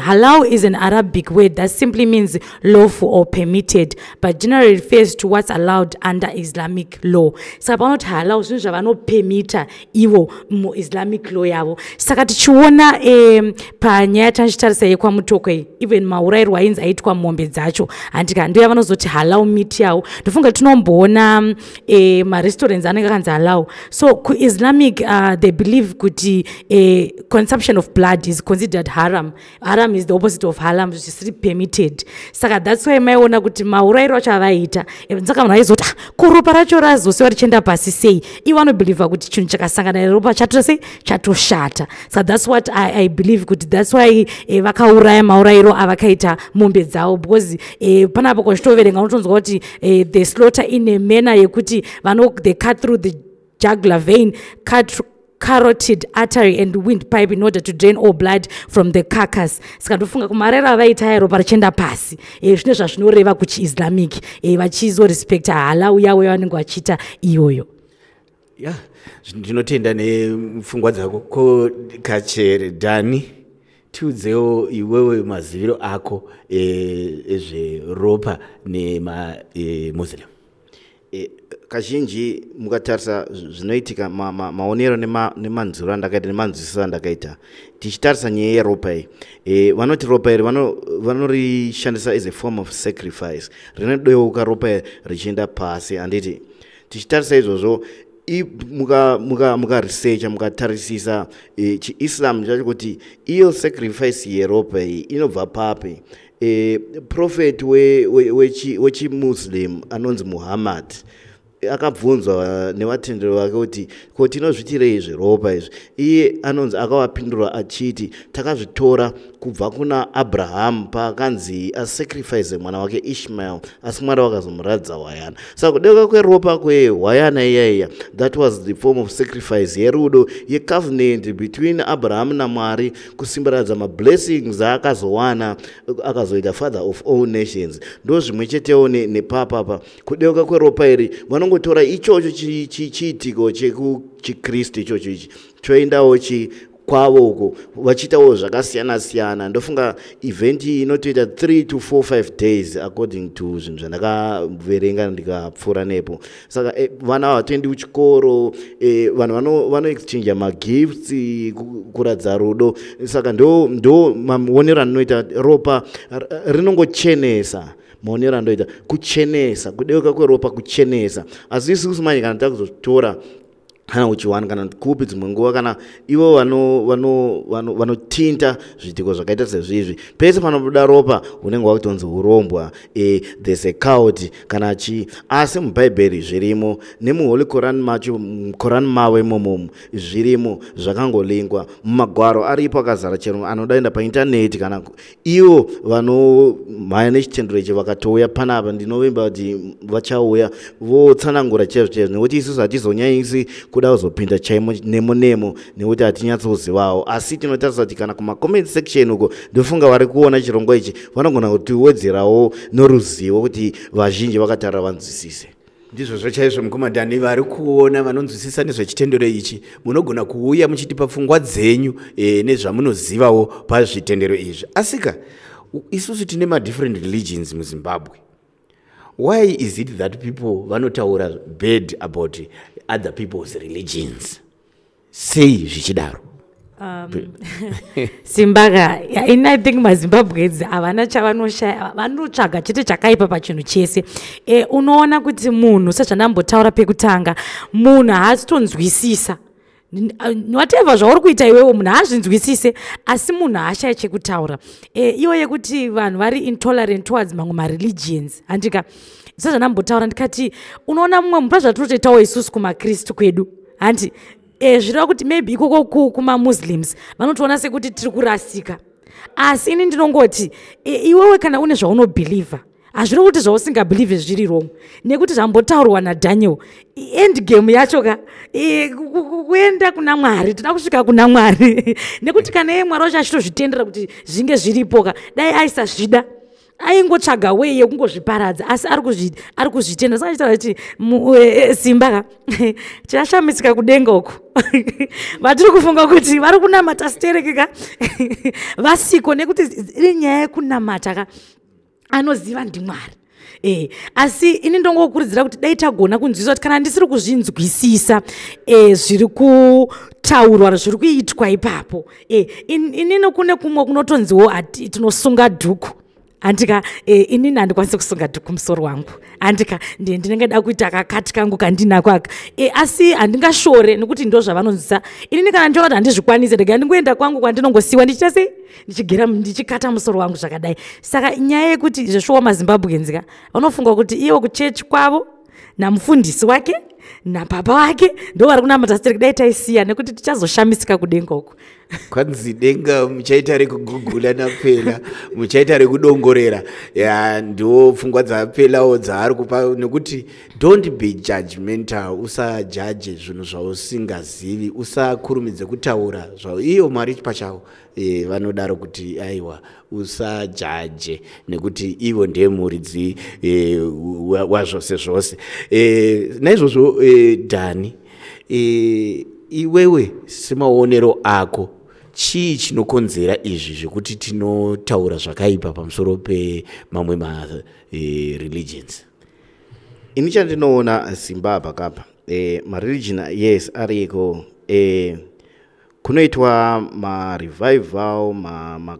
Halau is an Arabic word that simply means lawful or permitted, but generally refers to what's allowed under Islamic law. Saka panoti halau zvinhu zvavanopermita ivo mu Islamic law yavo. Saka tichiona panyaya tanchitarisa yekwamutoko iyi, even maurairwa ainzi aitwa mombe dzacho, andika ndo yavanozoti halau meat yawo. Ndofunga tinomboona ma-restaurants anenge akanzi halau. So ku-Islamic they believe kuti consumption of blood is considered haram. Haram is the opposite of halal, which is permitted. Saka that's why maiona kuti maurairo acho avaita. Saka munhu aizoti kuropa racho razosewa richienda pasi sei, ivo vanobhilivha kuti chinhu chakasangana neropa chato sei chatoshata. So that's what I believe kuti that's why vakauraya maurairo avakaita mombe dzavo, because panapo kwachitoverenga unotonzwa kuti they slaughter in a manner yekuti they cut through the jugular vein, carotid artery and windpipe in order to drain all blood from the carcass. Saka ndofunga kumarero avaita ropa richienda pasi, zvine zvazvinoreva kuchi-Islamic vachizorespecta halau yavo yavanenge vachiita iyoyo. Ndinotenda nepfungwa dzako. Ko Kachere Dhani, tiudzewo iwewe maziviro ako ezveropa nemamuslim. Kazhinji mukatarisa zvinoitika maonero nemanzuro andakaita nemanzwisiro andakaita tichitarisa nyaya yeropa iyi, vanoti ropa iri vanorishandisa as a form of sacrifice, rinodeuka ropa richienda pasi. Handiti tichitarisa izvozvo mukaresearcha mukatarisisa chiislam chacho kuti iyo sacrifice yeropa iyi inobva papi. Prophet wechimuslim anonzi Muhammad akabvunzwa nevatenderi vake kuti ko tinozviitirei zviropa izvi, iye anonzi akavapindura achiti takazvitora kubva kuna Abrahamu paakanzi asacrifice mwana wake Ishmael, asi Mwari vakazomuradza hwayana. Saka kudeuka kweropa kwehwayana iyaiya, that was the form of sacrifice yerudo yecovenant between Abrahamu naMwari, kusimbaradza mablessings aakazowana akazoita father of all nations. Ndo zvimwe chetewo nepapapa kudeuka kweropa iri vanongotora ichocho chiitiko chekukristu ichocho ichi choendawo kwavo uko vachiitawo zvakasiyana-siyana. Ndofunga event iyi inotoita 3 to 4 5 days according to zvinhu zvandakaverenga ndikapfuura nepo. Saka vana havatoendi kuchikoro, vanhu vanoexchange magifts kuradza rudo. Saka ndo maonero anoita ropa rinongochenesa, maonero anoita kuchenesa, kudeuka kweropa kuchenesa. Asi isusu manje kana takuzotora kana uchiwana kana kupi dzimwe nguva kana ivo vanotinta zviitiko zvakaita sezvizvi, pese panobuda ropa unenge wakutonzi urombwa, there's a cult kana chi. Asi mubhaibheri zvirimo, nemuholy Quran macho, Quran mavo imomo zvirimo zvakangolingwa, mumagwaro aripo akazara. Chero anodaenda paintaneti kana ivo vanomhanya nechitendero ichi vakatouya panapa, ndinovimba kuti vachauya votsanangura chaizvo nekuti isusu hatizonyanyisi kuda kuzopinda chaimo nemo nekuti hatinyatsozivawo. Asi tinotarisa kuti kana kuma-comment section uko ndofunga vari kuona chirongwa ichi vanogona kutiwedzerawo noruzivo kuti vazhinji vakatarira vanzwisise. Ndizvo chaizvo mukomandani, vari kuona vanonzwisisa nezvechitendero ichi munogona kuuya muchitipa pfungwa dzenyu nezvamunozivawo pazvitendero izvi. Asika isusu tine ma-different religions muZimbabwe. Why is it that people vanotaura bad about other people's religions? Sei zvichidaro? Simbaga, I think maZimbabweans havana chavanoshaya, vanotsvaga chete chakaipa pachinhu chese. Unoona kuti munhu sezvandambotaura pekutanga, munhu haasitonzwisisa whatever zvauri kuita iwewe, munhu haazvinzwisise, asi munhu haashaya chekutaura. Iwo yekuti vanhu vari intolerant towards mamwe mareligions, handika sezvandambotaura ndikati unoona mumwe munhu pazvatotoitawo isusu kumakristu kwedu, handi zvireva kuti maybe ikoko kumamuslims vanotoona sekuti tiri kurasika. Asi ini ndinongoti iwewe kana une zvaunobhilivha, hazviri kuti zvausingabhilivhe zviri wrong, nekuti zvambotaurwa naDaniel, end game yacho kuenda kuna Mwari, toda kusvika kuna Mwari nekuti kana iye Mwari wacho achitozvitendera kuti zvinge zviripoka, dai aisazvida aingotsvaga wei yekungozviparadza, asi ari kuzvitenda. Saka chitaura kuti Simba chashamisika kudenga uko vatiri kufunga kuti vari kunamata siterekeka vasiko, nekuti iri nyaya yekunamata anoziva ndiMwari. Asi ini ndongokurudzira kuti dai tagona kunzwisisa kuti kana ndisiri kuzvinzwisisa zviri kutaurwa zviri kuitwa ipapo, inini kune kumwe kunotonziwo tinosunga dhuku, handika inini handikwanisi kusunga dhuku musoro wangu, handika ndinenge da kuita kakati kangu kandinako aka, asi handingashore nekuti ndo zvavanonzwisa. Inini kana ndiona kuti handizvikwanisi ndega ndingoenda kwangu kwandinongosiyiwa ndichita sei, ndichigera ndichikata musoro wangu zvakadai. Saka nyaya yekuti zveshowa maZimbabweans vanofunga kuti iwo kuchechi kwavo namufundisi wake napapa wake ndo vari kunamata sitereki, dai taisiya nekuti tichazoshamisika kudenga uko. Kwanzi denga muchaita rekugugula napela, muchaita rekudongorera, ndo pfungwa dzapelawo dzaari kupa, nekuti don't be judgmental, usajaje zvinhu zvausingazivi, usakurumidze kutaura zvao. Iyo Mwari pachavo vanodaro kuti aiwa usajaje nekuti ivo ndiye muridzi wazvose zvose. Naizvozvo Dhani, iwewe semaonero ako chii chinokonzera izvi zvekuti tinotaura zvakaipa pamusoro pemamwe ma-religions? Ini chandinoona Simba pakapa, ma-religion yes ariko, kunoitwa revival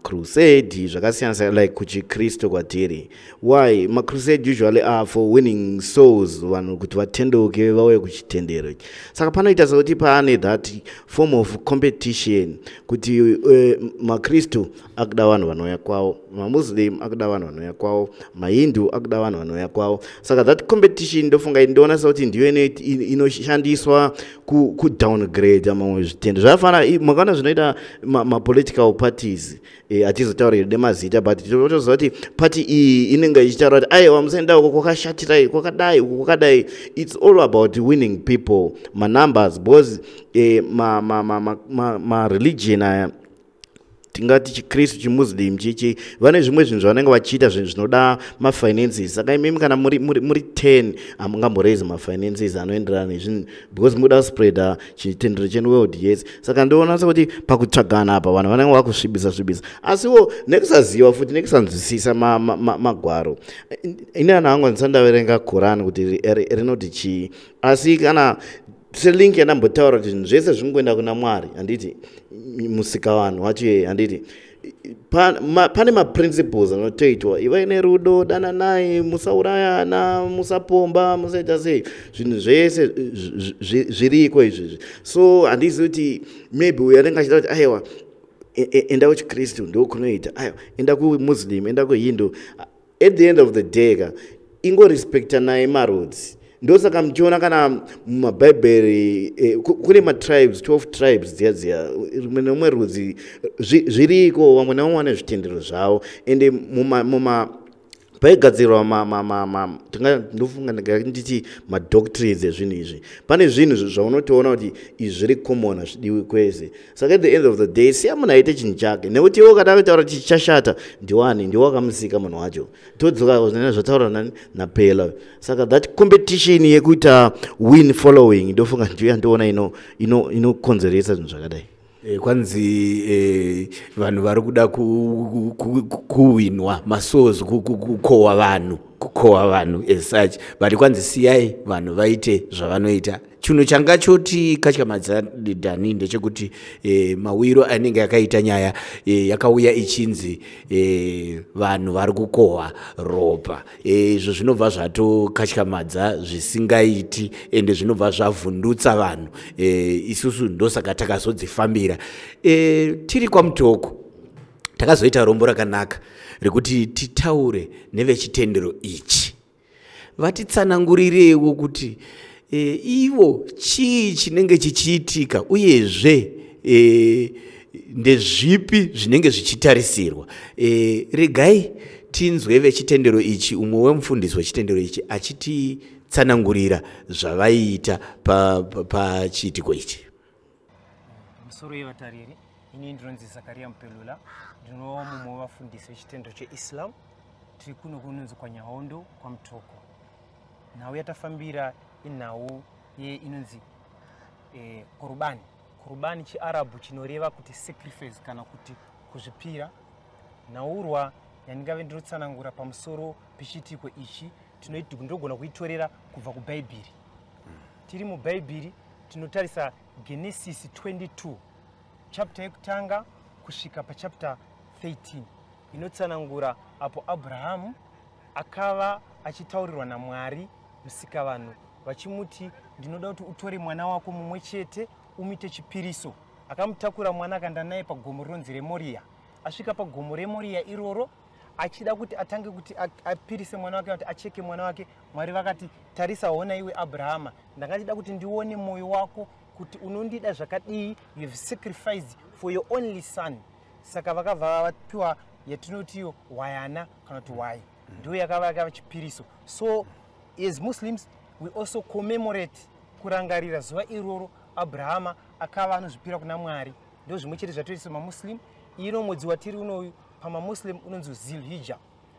crusade zvakasiyana like kuchikristu kwatiri. Why crusade usually are for winning souls, vanhu kuti vatendoke vauye kuchitendero. Saka panoita sekuti pane that form of competition kuti makristu akuda vanhu vanouya kwavo, mamuslim akuda vanhu vanouya kwavo, mahindu akuda vanhu vanouya kwavo. Saka that competition ndofunga ndiona sekuti ndiyo inoshandiswa ku downgrade amamwe zvitendo. Zvafana makaona zvinoita political parties atizotaurira nemazita, but tinotoziva kuti party iyi inenge ichitaura kuti aiwa musaenda uko kwakashatirai kwakadai uko kwakadai. It's all about winning people, numbers, because religion aya tingati chikristu chimuslim chichi vane zvimwe zvinhu zvavanenge vachiita zvinhu zvinoda mafinances. Saka imimi kana muri 10 hamungamboraise mafinances anoenderana nezvinhu because muda kuspreada chitendero chenu world. Yes, saka ndoona sekuti pakutsvagana apa vanhu vanenge vakusvibisa asiwo nekusaziva futi nekusanzwisisa magwaro. Ine vanhu vangu ndisandaverenga Quran kuti rinoti chii, asi kana selink yandambotaura kuti zvinhu zvese zvingoenda kuna Mwari, handiti musika vanhu wacho, handiti pane maprinciples anotoitwa, iva ine rudo, dananai, musaurayana, musapomba, musaita sei, zvinhu zvese zviriko izvizvi. So handizivi kuti maybe uyo anenge achida kuti aiwa enda kuchikristu ndokunoita, aiwa enda kumuslim, enda kuhindu. At the end of the day ingorespectanai marudzi. Ndosaka mchiona kana mumabhaibheri kune matribes 12 tribes dziya rimwe nemwe rudzi zviriko, vamwe navamwe vane zvitendero zvavo, ende paigadzirwa ndofunga nditi madoctrines ezvinhu izvi, pane zvinhu zvaunotoona kuti izvi zviri common hazvidiwi kwese. Saka at the end of the day siya munhu aite chinhu chake, nekuti iwo kada kutaura kuti chichashata ndiwani, ndiwakamusika munhu wacho, todzoka zvinenge zvataura napela. Saka that competition yekuita win following ndofunga ndiyo yandoona inokonzeresa zvinhu zvakadai. Kwanzi vanhu vari kuda kuwinwa masouls, kukohwa vanhu as such, but kwanzi siyai vanhu vaite zvavanoita. Chinhu changa choti katyamadza Dhani ndechekuti mawiro anenge akaita nyaya yakauya ichinzi vanhu vari kukohwa ropa. Izvo zvinobva zvatokatyamadza zvisingaiti ende zvinobva zvavhundutsa vanhu. Isusu ndosaka takazodzifambira. Tiri kwamutoko takazoita rombo rakanaka rekuti titaure nevechitendero ichi, vatitsanangurirewo kuti ivo chii chinenge chichiitika uyezve ndezvipi zvinenge zvichitarisirwa. Regai tinzwe vechitendero ichi, umwe wemufundisi wechitendero ichi achititsanangurira zvavaiita pachiitiko ichi. Musoro yevatariri, ini ndinonzi Zakaria Mpelula, ndinova mumwe wevafundisi vechitendero cheIslam. Tiri kuno kunonzi kwaNyahondo kwaMutoko. Nhau yatafambira inhau inonzi korubani. Korubani chiArabhu chinoreva kuti sacrifice kana kuti kuzvipira. Nhaurwa yandingave ndinotsanangura pamusoro pechitiko ichi ndinogona kuitorera kubva kuBhaibheri. Tiri muBhaibheri tinotarisa Genesis 22 chapter yekutanga kusvika pachapter 13 inotsanangura apo Abrahamu akava achitaurirwa naMwari musika vanhu vachimuti ndinoda kuti utore mwana wako mumwe chete umite chipiriso. Akamutakura mwana akaenda naye pagomo ronzi reMoria. Asvika pagomo reMoria iroro achida kuti atange kuti apirise mwana wake, kuti acheke mwana wake, Mwari vakati tarisa, ona iwe Abrahama, ndangachida kuti ndione moyo wako kuti unondida zvakadii, you have sacrificed for your only son. Saka vakabva vapiwa yatinotiyo wayana kana kuti wai, ndiyo yakava chipiriso. So as Muslims we also commemorate kurangarira zuva iroro Abrahama akava anozvipira kuna Mwari. Ndio zvimwe chete zvatoisa maMuslim. Ino mwedzi watiri unoyu pamaMuslim unonzi Zilhijja.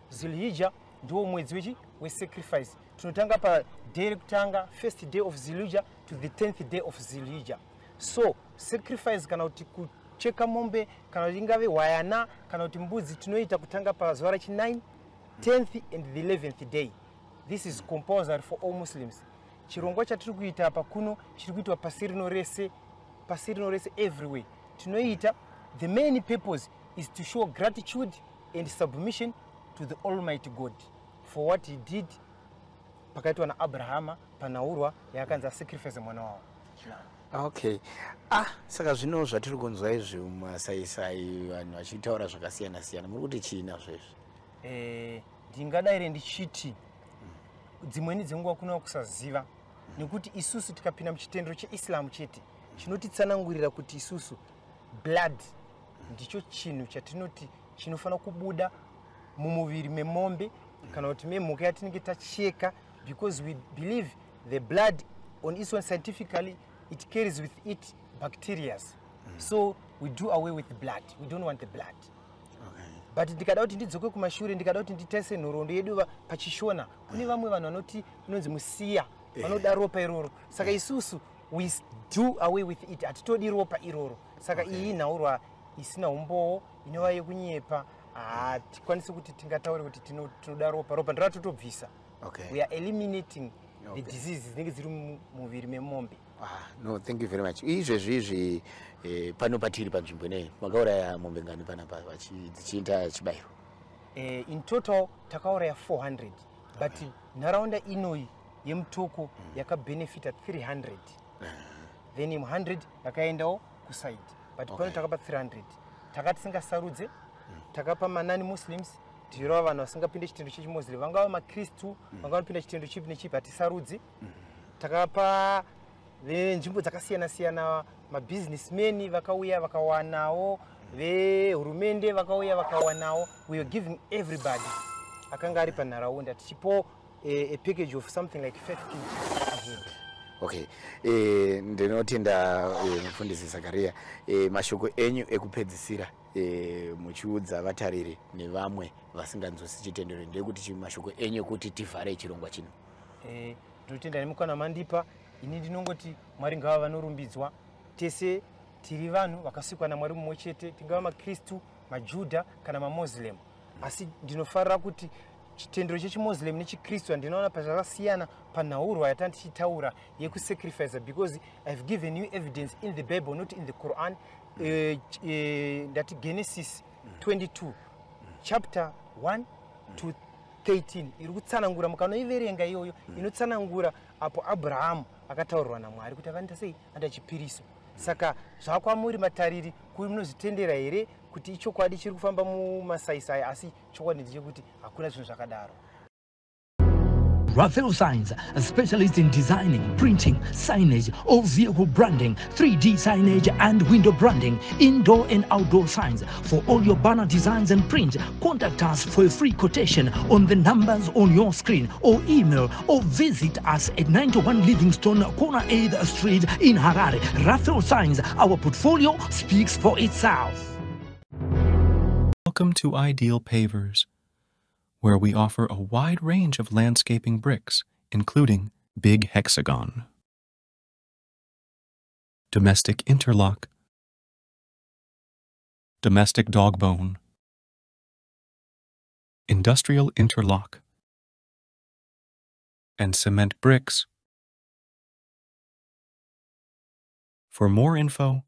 Zilhijja ndiwo mwedzi wesacrifice. Tunotanga pa day rekutanga, first day of Zilhijja to the 10th day of Zilhijja. So sacrifice kana kuti kucheka mombe, kana kuti ingave wayana, kana kuti mbudzi tunoita kutanga pa zuva rachi9, 10th and the 11th day. This is compulsory for all Muslims. Chirongwa chatiri kuita apa kuno chiri kuitwa pasi rino rese everywhere. tinoita, the main purpose is to show gratitude and submission to the Almighty God for what he did pakaitwa na Abrahama panaurwa yakanza sacrifice mwana wao. Okay. Saka zvino zvatiri kunzwa izvi mumasaisai vanhu vachitaura zvakasiyana siyana muri kuti chii nazvo izvi? Ndingadai ndichiti dzimweni dzenguva kuno kusaziva nekuti isusu tikapinda muchitendero cheIslam chete chinotitsanangurira kuti isusu blood ndicho chinhu chatinoti chinofana kubuda mumuviri memombe kana kuti memhuka yatinenge tacheka, because we believe the blood on its own scientifically it carries with it bacteria. So we do away with the blood. We don't want the blood. But ndikada kuti ndidzoke kumashure ndikada kuti nditese nhoroondo yedu pachishona kune vamwe vanhu vanoti inonzi musiya vanoda ropa iroro, saka isusu we do away with it, hatitodi ropa iroro, saka iyi nhaurwa isina umbowo inova yekunyepa, hatikwanisi kuti tingataure kuti tinoda ropa ndoratotobvisa. We are eliminating the diseases dzinenge dziri mumuviri memombe. No, thank you very much. Izvezvi pano patiri panzvimbo ineyi makauraya mombe ngani panapa vachiita chibayiro? In total takauraya 400, but nharaunda inoyi yemutoko yakabenefita 300. Then 100 yakaendawo kuside, but pano takapa 300. Takati singasarudze, takapa manani Muslims, tirova vanhu vasingapinde chitendo chechiMuslim, vangava maKristu, vangava pinda chitendo chipi nechipi hatisarudzi. Takapa nzvimbo dzakasiyana siyana, mabusinessmen vakauya vakawanawo, vehurumende vakauya vakawanawo. We were giving everybody akanga ari panharaunda tichipo a package of something like 5 kg ahead. Okay, ndinotenda mufundisi Zakaria, mashoko enyu ekupedzisira muchiudza vatariri nevamwe vasinganzwisi chitendero ndekuti mashoko enyu kuti tivhare chirongwa chino. Ndinotenda nemukana mandipa, ini ndinongoti Mwari ngava vanorumbidzwa, tese tiri vanhu vakasikwa naMwari mumwe chete, tingava maKristu, maJudha kana maMuslim, asi ndinofarira kuti chitendero chechiMuslim nechiKristu ndinoona pazvakasiyana panhaurwa yatandichitaura yekusacrifice, because I've given you evidence in the Bible, not in the Quran. That Genesis 22 chapter 1 to 13 iri kutsanangura, mukanoiverenga iyoyo inotsanangura apo Abraham akataurirwa naMwari kuti akaita sei anda chipiriso. Saka zvakwamuri matariri kuri munozvitendera here kuti ichokwadi chiri kufamba mumasaisai, asi chokwadi ndechekuti hakuna zvinhu zvakadaro. Raphael Signs, a specialist in designing, printing, signage, all vehicle branding, 3D signage and window branding, indoor and outdoor signs. For all your banner designs and print, contact us for a free quotation on the numbers on your screen, or email or visit us at 91 Livingstone, Corner 8th Street in Harare. Raphael Signs, our portfolio speaks for itself. Welcome to Ideal Pavers, where we offer a wide range of landscaping bricks, including Big Hexagon, Domestic Interlock, Domestic Dogbone, Industrial Interlock, and Cement Bricks. For more info,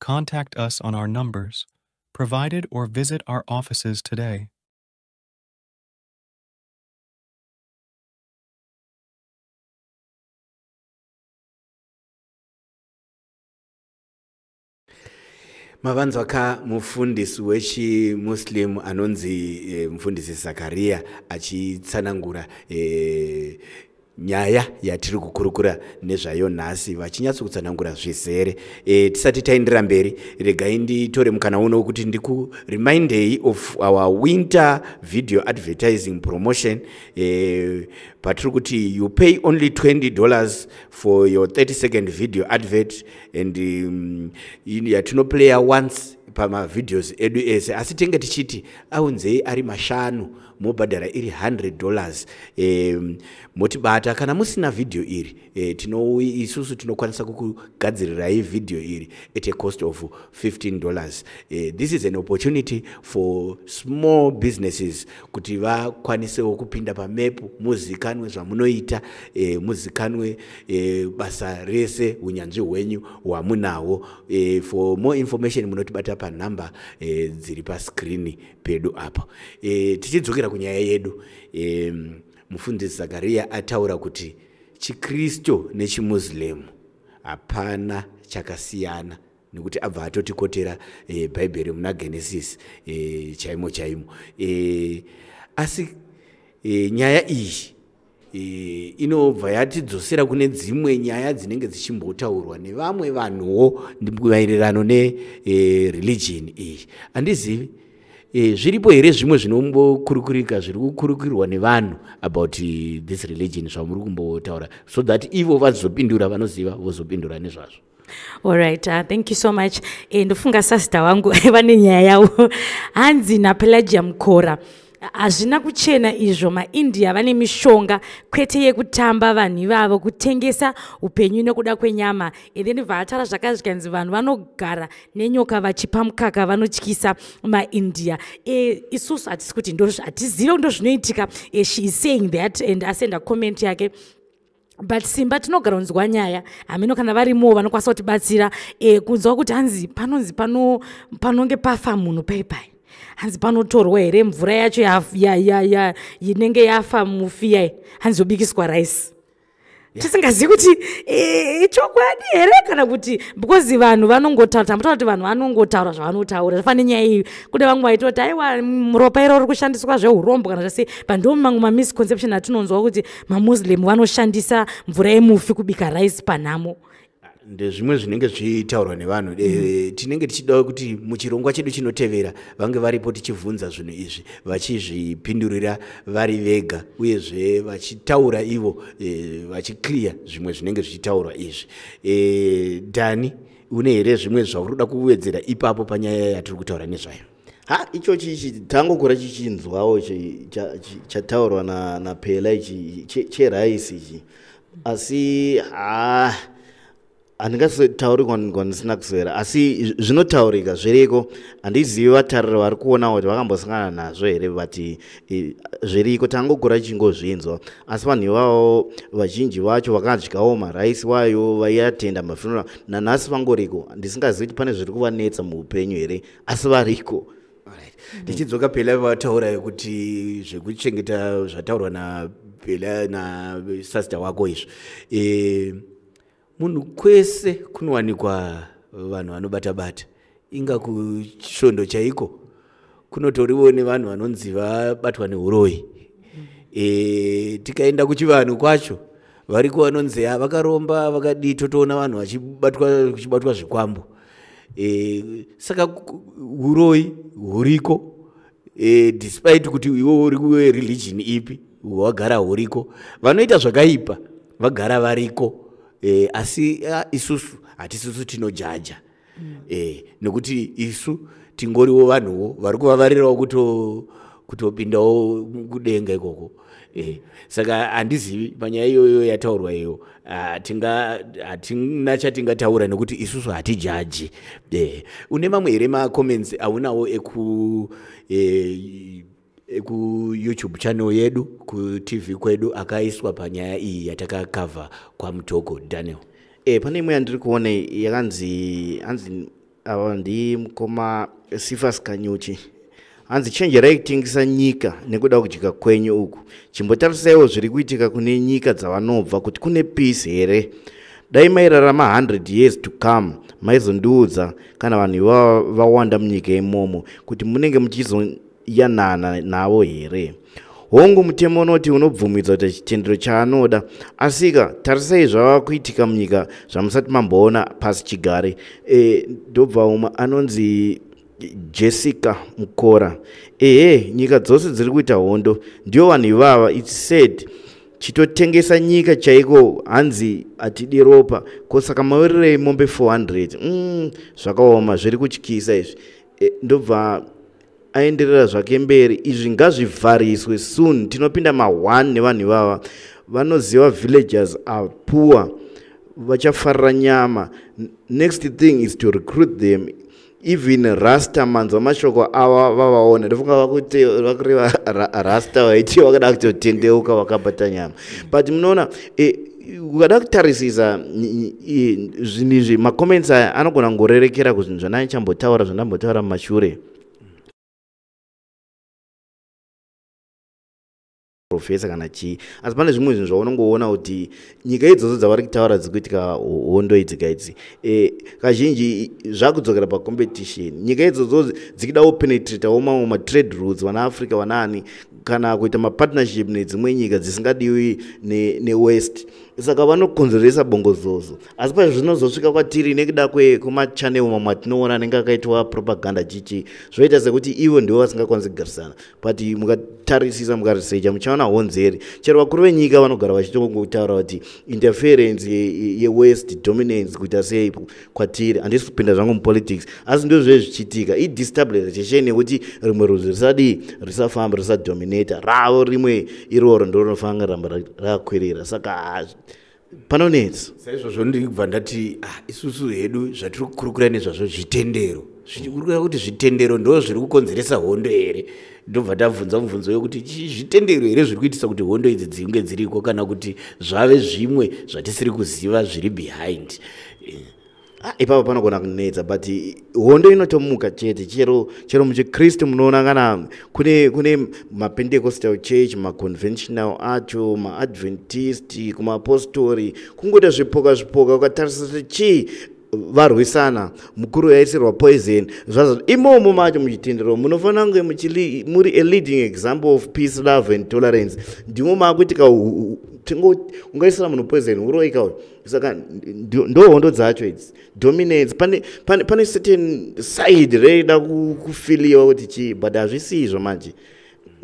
contact us on our numbers provided or visit our offices today. Mavanzwa ka mufundisi wechiMuslim anonzi mufundisi Zakaria achitsanangura nyaya yatiri kukurukura nezvayo nhasi, vachinyatso kutsanangura zvizere. Tisati taendera mberi, regai nditore mukana uno kuti ndikuremindei of our winter video advertising promotion. Patiri kuti you pay only $20 for your 30-second video advert, and yatino player once pamavidhios edu ese, asi tenge tichiti aunzei ari mashanu mobhadhara iri $100 motibata. Kana musina vhidhiyo iri isusu tinokwanisa kukugadzirirai vhidhiyo iri at a cost of $15. This is an opportunity for small businesses kuti vakwanisewo kupinda pamepu, muzikanwe zvamunoita, muzikanwe basa rese, unyanzvi hwenyu hwamunawo. For more information munotibata panhamba dziri pascreen pedu apa. Tichidzokera kunyaya yedu, mufundisi Zakaria ataura kuti chiKristu nechiMuslim hapana chakasiyana, nekuti abva atotikotera Bhaibheri muna Genesis chaimo chaimo. Asi nyaya iyi inobva yatidzosera kune dzimwe nyaya dzinenge dzichimbotaurwa nevamwe vanhuwo maererano nereligion iyi. Handizivi zviripo here zvimwe zvinombokurukurika zviri kukurukirwa nevanhu about this religion zvamuri kumbotaura, so that ivo vazopindura, vanoziva vozopindura nezvazvo. Alright, thank you so much. Ndofunga sasita wangu vane nyaya yavo hanzi naPelagium Kora. Hazvina kuchena izvo, maIndia vane mishonga kwete yekutamba vanhu ivavo, kutengesa upenyu nekuda kwenyama. Then vatara zvakazvikanzi vanhu vanogara nenyoka vachipa mukaka, vanotyisa maIndia. Isusu hatisi kuti hatizivi ndo zvinoitika. She is saying that, and asenda comment yake. But simba tinogara unzwa nyaya hameno kana varimo vanokwanisa kutibatsira kunzwa kuti hanzi panonge pafa munhu paipai, hanzi panotorwa here mvura yacho inenge yafa mufiya, hanzi yobikiswa rice. Tisingazivi kuti chokwadi here kana kuti, because vanhu vanongotaura, tambotaura kuti vanhu vanongotaura zvavanotaura. Zvafana nyaya iyi kude vamwe vaitoti aiwa ropa iro riri kushandiswa zveurombo kana zvese, pandiwo mamwe mamisconception atinonzwa kuti maMuslim vanoshandisa mvura yemufi kubika rice panhamo. Ndezvimwe zvinenge zvichitaurwa nevanhu. Tinenge tichida kuti muchirongwa chedu chinotevera vange varipo tichivhunza zvinhu izvi, vachizvipindurira vari vega, uyezve vachitaura ivo, vachiclear zvimwe zvinenge zvichitaurwa izvi. Dhani, une here zvimwe zvaurikuda kuwedzera ipapo panyaya yatiri kutaura nezvayo? Icho tangokura chichinzwawo chataurwa naPela ichi cheraisi ichi, asi handingazotauri kwanisina kuswera, asi zvinotaurika zviriko. Handizivi vatariri vari kuona kuti vakambosangana nazvo here, but zviriko tangokura chingozvinzwa. Asi vanhu ivavo vazhinji vacho vakadyawo maraisi wayo, vaiatenda mafuneral, nanhasi vangoriko. Ndisingazivi kuti pane zviri kuvanetsa muupenyu here, asi variko. Tichidzoka Pela vataura kuti zvekuchengeta zvataurwa naPela nasasita wako izvo. Munhu kwese kunowanikwa vanhu vanobata-bata, inga kusvondo chaiko kunotoriwo nevanhu vanonzi vabatwa neuroyi. Tikaenda kuchivanhu kwacho variko vanonzi vakaromba vakadii, totoona vanhu vachibatwa zvikwambo. Saka uroyi huriko, despite kuti iwo uri kuwereligion ipi, wagara huriko. Vanoita zvakaipa vagara variko. Asi isusu hatisusu tinojaja, nekuti isu tingoriwo vanhuwo vari kuvavarirawo kutopindawo kudenga ikoko. Saka handizivi panyaya iyoyo yataurwa iyo, hatina chatingataura nekuti isusu hatijaji. Une mamwe here macomments aunawo ku-YouTube channel yedu, ku-TV kwedu akaiswa panyaya iyi yatakakavha kwamutoko, Daniel? Pane imwe yandiri kuona yakanzi ava ndimukoma Sifas Kanyuchi, hanzi chenjerai kutengesa nyika nekuda kudya kwenyu uku. Chimbotarisaiwo zviri kuitika kune nyika dzavanobva kuti kune peace here. Dai mairarama 100 years to come, maizondiudza kana vanhu vawanda munyika imomo kuti munenge muchizoyanana navo here. Hongu mutemo unoti unobvumidza kuti chitendero chaanoda, asika tarisai zvava kuitika munyika zvamusati mamboona pasi chigare. Ndobva umwe anonzi Jessica Mukora, nyika dzose dziri kuita hondo, ndio vanhu ivava, it's said chitotengesa nyika chaiko, hanzi atidi ropa, kosaka mawererei mombe 400. Zvakaoma, zviri kutyisa izvi. ndobva aenderera zvake mberi. Izvi ngazvivhariswe soon. Tinopinda ma1 nevanhu ivava vanoziva villagers are poor, vachafarira nyama. Next thing is to recruit them. Even Rasta manzwa mashoko ava vavaona, ndofunga vakureva Rasta vaiti vakada kutotendeuka vakabata nyama. But munoona ukada kutarisisa zvinhu izvi, macomments aya anogona kungorerekera kuzvinhu zvandaichambotaura zvandambotaura mumashure. Professor kana chii, asi pane zvimwe zvinhu zvaunongoona kuti nyika idzodzo dzavari kutaura dzikuitika hondo idzi kazhinji zvakudzokera pacompetition. Nyika idzodzo dzikida kupenetratawo mamwe matrade routes, vana Africa vanani kana kuita mapartnership nedzimwe nyika dzisingadiwi newest, saka vanokonzeresa bongozozo. Asi pazvinozosvika kwatiri nekuda kwemachanel mamwe atinoona anenge akaitwa propaganda chichi, zvoita sekuti ivo ndivo vasingakwanisi kugarisana. But mukatarisisa mukaresearcha muchaona honzeri, chero vakuru venyika vanogara vachitongotaura kuti interference yewest dominance kuita sei kwatiri. Handisi kupinda zvangu mupolitics, asi ndizvo zvichiitika. Idestabilization yekuti rimwe rudzi risafamba risadominata ravo rimwe iroro ndo rinofanira ramba rakakwirira. Saka panonetsa. Saizvozvo ndikubva ndati isusu hedu zvatiri kukurukura nezvazvo zvitendero, zvichikurukura kuti zvitendero ndo zviri kukonzeresa hondo here. Ndobva tabvunza mubvunzo yokuti zvitendero here zviri kuitisa kuti hondo idzi dzinge dziriko, kana kuti zvave zvimwe zvatisiri kuziva zviri behind. Ipapo panogona kunetsa, but hondo inotomuka chete. Chero muchikristu munoona kana kune maPentecostal church, maconventional acho, maadventist, kumapostori, kungoita zvipoka ukatarisisa kuti chii varwisana, mukuru yaisirwa poison zvazo. Imomo macho muchitendero munofanira kunge muri a leading example of peace, love and tolerance. Ndimo makuitika ungaisira munhu poison uroika. Saka ndo hondo dzacho idzi dominance. Pane certain side reida kufiliwa kuti chii, but hazvisi izvo manje.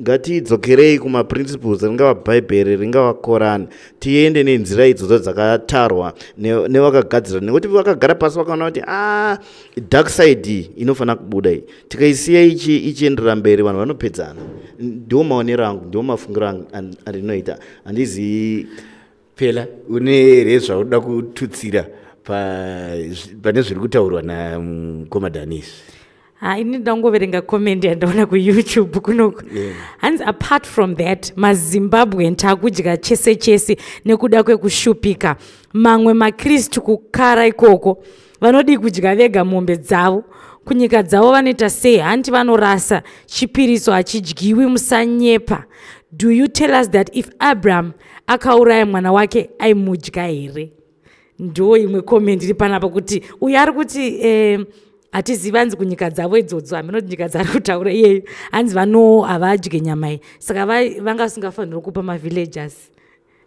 Ngatidzokerei kumaprinciples, ringava bhaibheri, ringava korani, tiende nenzira idzodzo dzakatarwa nevakagadzira, nekuti vakagara pasi vakaona kuti dark side inofanira kubuda iyi. Tikaisiya ichienderera mberi vanhu vanopedzana. Ndiwo maonero angu, ndiwo mafungiro andinoita. Handizivi Phela une here zvaunoda kututsira pane zviri kutaurwa naMukomadanisi? Ini ndangoverenga comment yandaona kuYouTube kunoku. Hands apart from that, maZimbabwe ntakudya chese nekuda kwekushupika. Mamwe maKristu kukara ikoko vanodi kudya vega mombe dzavo. Kunyika dzavo vanoita sei? Hanti vanorasa chipiriso hachidyiwi, musanyepa. Do you tell us that if Abraham akauraya mwana wake aimudya here? Ndo imwe comment iri panapa kuti uyu ari kuti hatizivi hanzi kunyika dzavo idzodzo, hameno nyika dzari kutaura iyeyo hanzi havadye nyama iyi. Saka vanga vasingafaniri kupa mavillagers.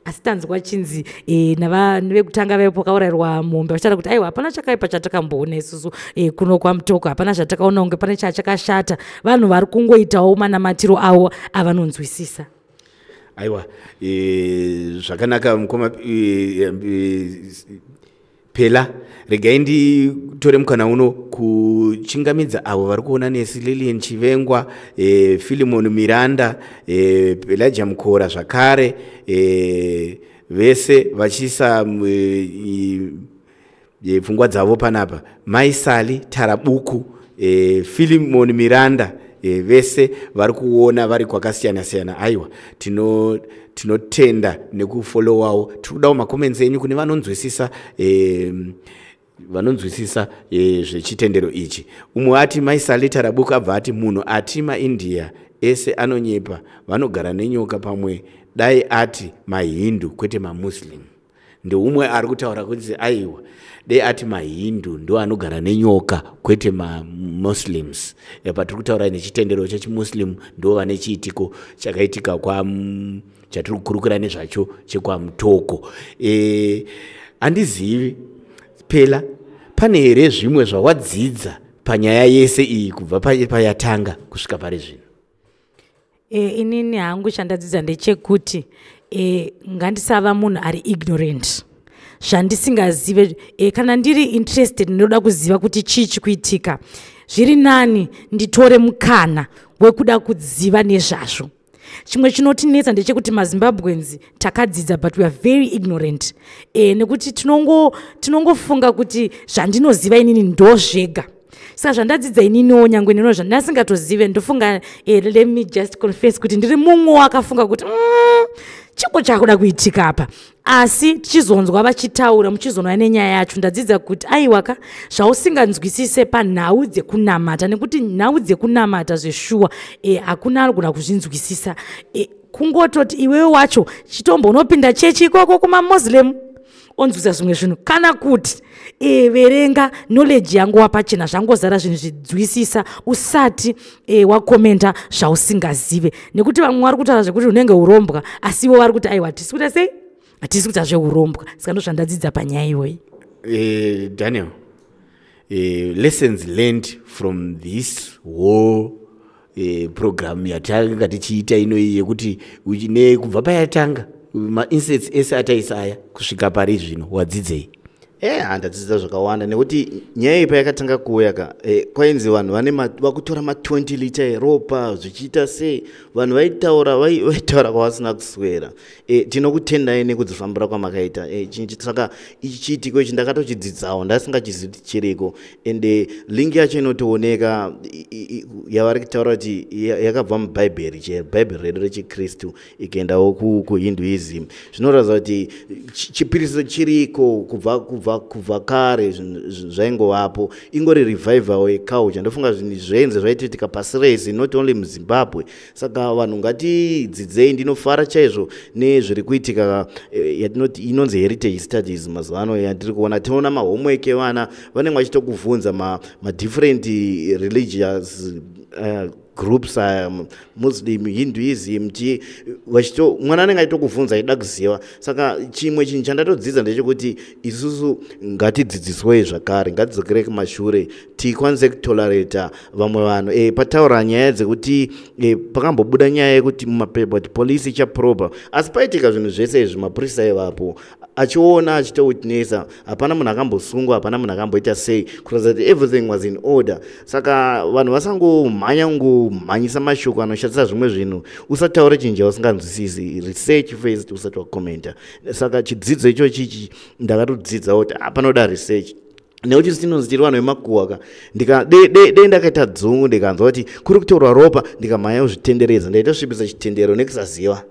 Asi tanzwa chinzi nevekutanga vaipo kaurayirwa mombe vachada kuti aiwa hapana chakaipa chatakamboona isusu kuno kwaMutoko, hapana chatakaona kunge pane chachakashata. Vanhu vari kungoitawo manamatiro avo avanonzwisisa. Aiwa, zvakanaka mukoma Phela, regai nditore mukana uno kuchingamidza avo vari kuona nesi Lilian Chivengwa, Philemon Miranda, Pelagia Mukora zvakare, vese vachisa pfungwa dzavo panapa. Maisali Tarabuku, Philemon Miranda, vese vari kuona vari kwakasiyana-siyana. Aiwa, tinotenda nekufollowawo. Tiri kudawo macomments enyu kune vanonzwisisa zvechitendero ichi. Umwe ati Maisali Tarabuku abva ati munhu ati maIndia ese anonyepa, vanogara nenyoka pamwe, dai ati maHindu kwete maMuslim. Ndeumwe ari kutaura kuti aiwa, dai ati maHindu ndo anogara nenyoka kwete maMuslims. Patiri kutaura nechitendero chechimuslim ndo vane chiitiko chakaitika chatiri kukurukura nezvacho chekwaMutoko. Handizivi Phela, pane here zvimwe zvawadzidza panyaya yese iyi kubva payatanga kusvika pari zvino? Inini hangu chandadzidza ndechekuti ngandisava munhu ari ignorant, zvandisingazive. Kana ndiri interested ndinoda kuziva kuti chii chikuitika. zviri nani nditore mukana wekuda kudziva nezvazvo. Chimwe chinotinetsa ndechekuti maZimbabweans takadzidza but we are very ignorant. Nekuti tinongofunga kuti zvandinoziva inini ndo zvega. Saka zvandadzidza ininiwo nyangwe neno zvandasingatozive ndofunga let me just confess kuti ndiri mumwe wakafunga kuti chipo chakuda kuitika apa. Asi tichizonzwa vachitaura muchizonwa nenyaya yacho ndadzidza kuti aiwaka zvausinganzwisise panhau dzekunamata nekuti nhau dzekunamata zveshuwa hakuna anogona kuzvinzwisisa. Kungototi iwewe wacho chitombo unopinda chechi ikoko kumaMuslim onzwisa zvimwe zvinhu kana kuti verenga knowledge yangu wapachena zvangozara zvinhu zvinzwisisa usati wakomenta zvausingazive nekuti vamwe vari kutaura zvekuti unenge urombwa asi ivo vari kuti aiwa hatisi kuita sei hatisi kuita zveurombwa. Saka ndo zvandadzidza panyaya iyoyi. Daniel, lessons learned from this whole program yatanga tichiita inoyi yekuti kubva payatanga ma-insets ese ataisaya kusvika pari zvino wadzidzei? Handadzidza zvakawanda nekuti nyaya iyi payakatanga kuuya kwainzi vanhu vakutora ma20 lita eropa zvichiita sei, vanhu vaitaura kwavasina kuswera. Tinokutendai nekudzifambira kwamakaita saka ichi chiitiko ichi ndakatochidzidzawo ndasingachizivi kuti chiriko, ende lingi yacho inotooneka yavari kutaura kuti yakabva mubhaibheri bhaibheri redu rechikristu ikaendawo kuhinduism. Zvinoratidza kuti chipiriso chiriko kubva kare zvaingovapo, ingori revival yeculture. Ndofunga zvinhu zvenze zvaitika pasi rese not only muZimbabwe. Saka vanhu ngatidzidzei, ndinofara chaizvo nezviri kuitika yatinoti inonzi heritage studies mazuva ano yandiri kuona. Tinoona mahomework evana vanenge vachitokubvunza ma-different religious groups, Muslim, Hinduism, mwana anenge achitokubvunza achida kuziva. Saka chimwe chinhu chandatodzidza ndechekuti isusu ngatidzidziswei zvakare, ngatidzokere kumashure tikwanise kutolerata vamwe vanhu. Pataura nyaya dzekuti pakambobuda nyaya yekuti mumapepa kuti polisi ichaproba, asi paitika zvinhu zvese izvi mapurisa aivapo achiona achitowitnessa, hapana munhu akambosungwa, hapana munhu akamboita sei, kuratidza kuti everything was in order. Saka vanhu vasangomhanyisa mashoko anoshatisa zvimwe zvinhu, usataure chinhu chausinganzwisisi, research first usati wakomenta. Saka chidzidzo ichochi ichi ndakatodzidza kuti panoda research. Nekuti sinonzi tiri vanhu vemakuwaka, dei ndakaita dzungu ndikanzwa kuti kuri kutorwa ropa ndikamhanya kuzvitenderedza, ndaitosvibisa chitendero nekusaziva.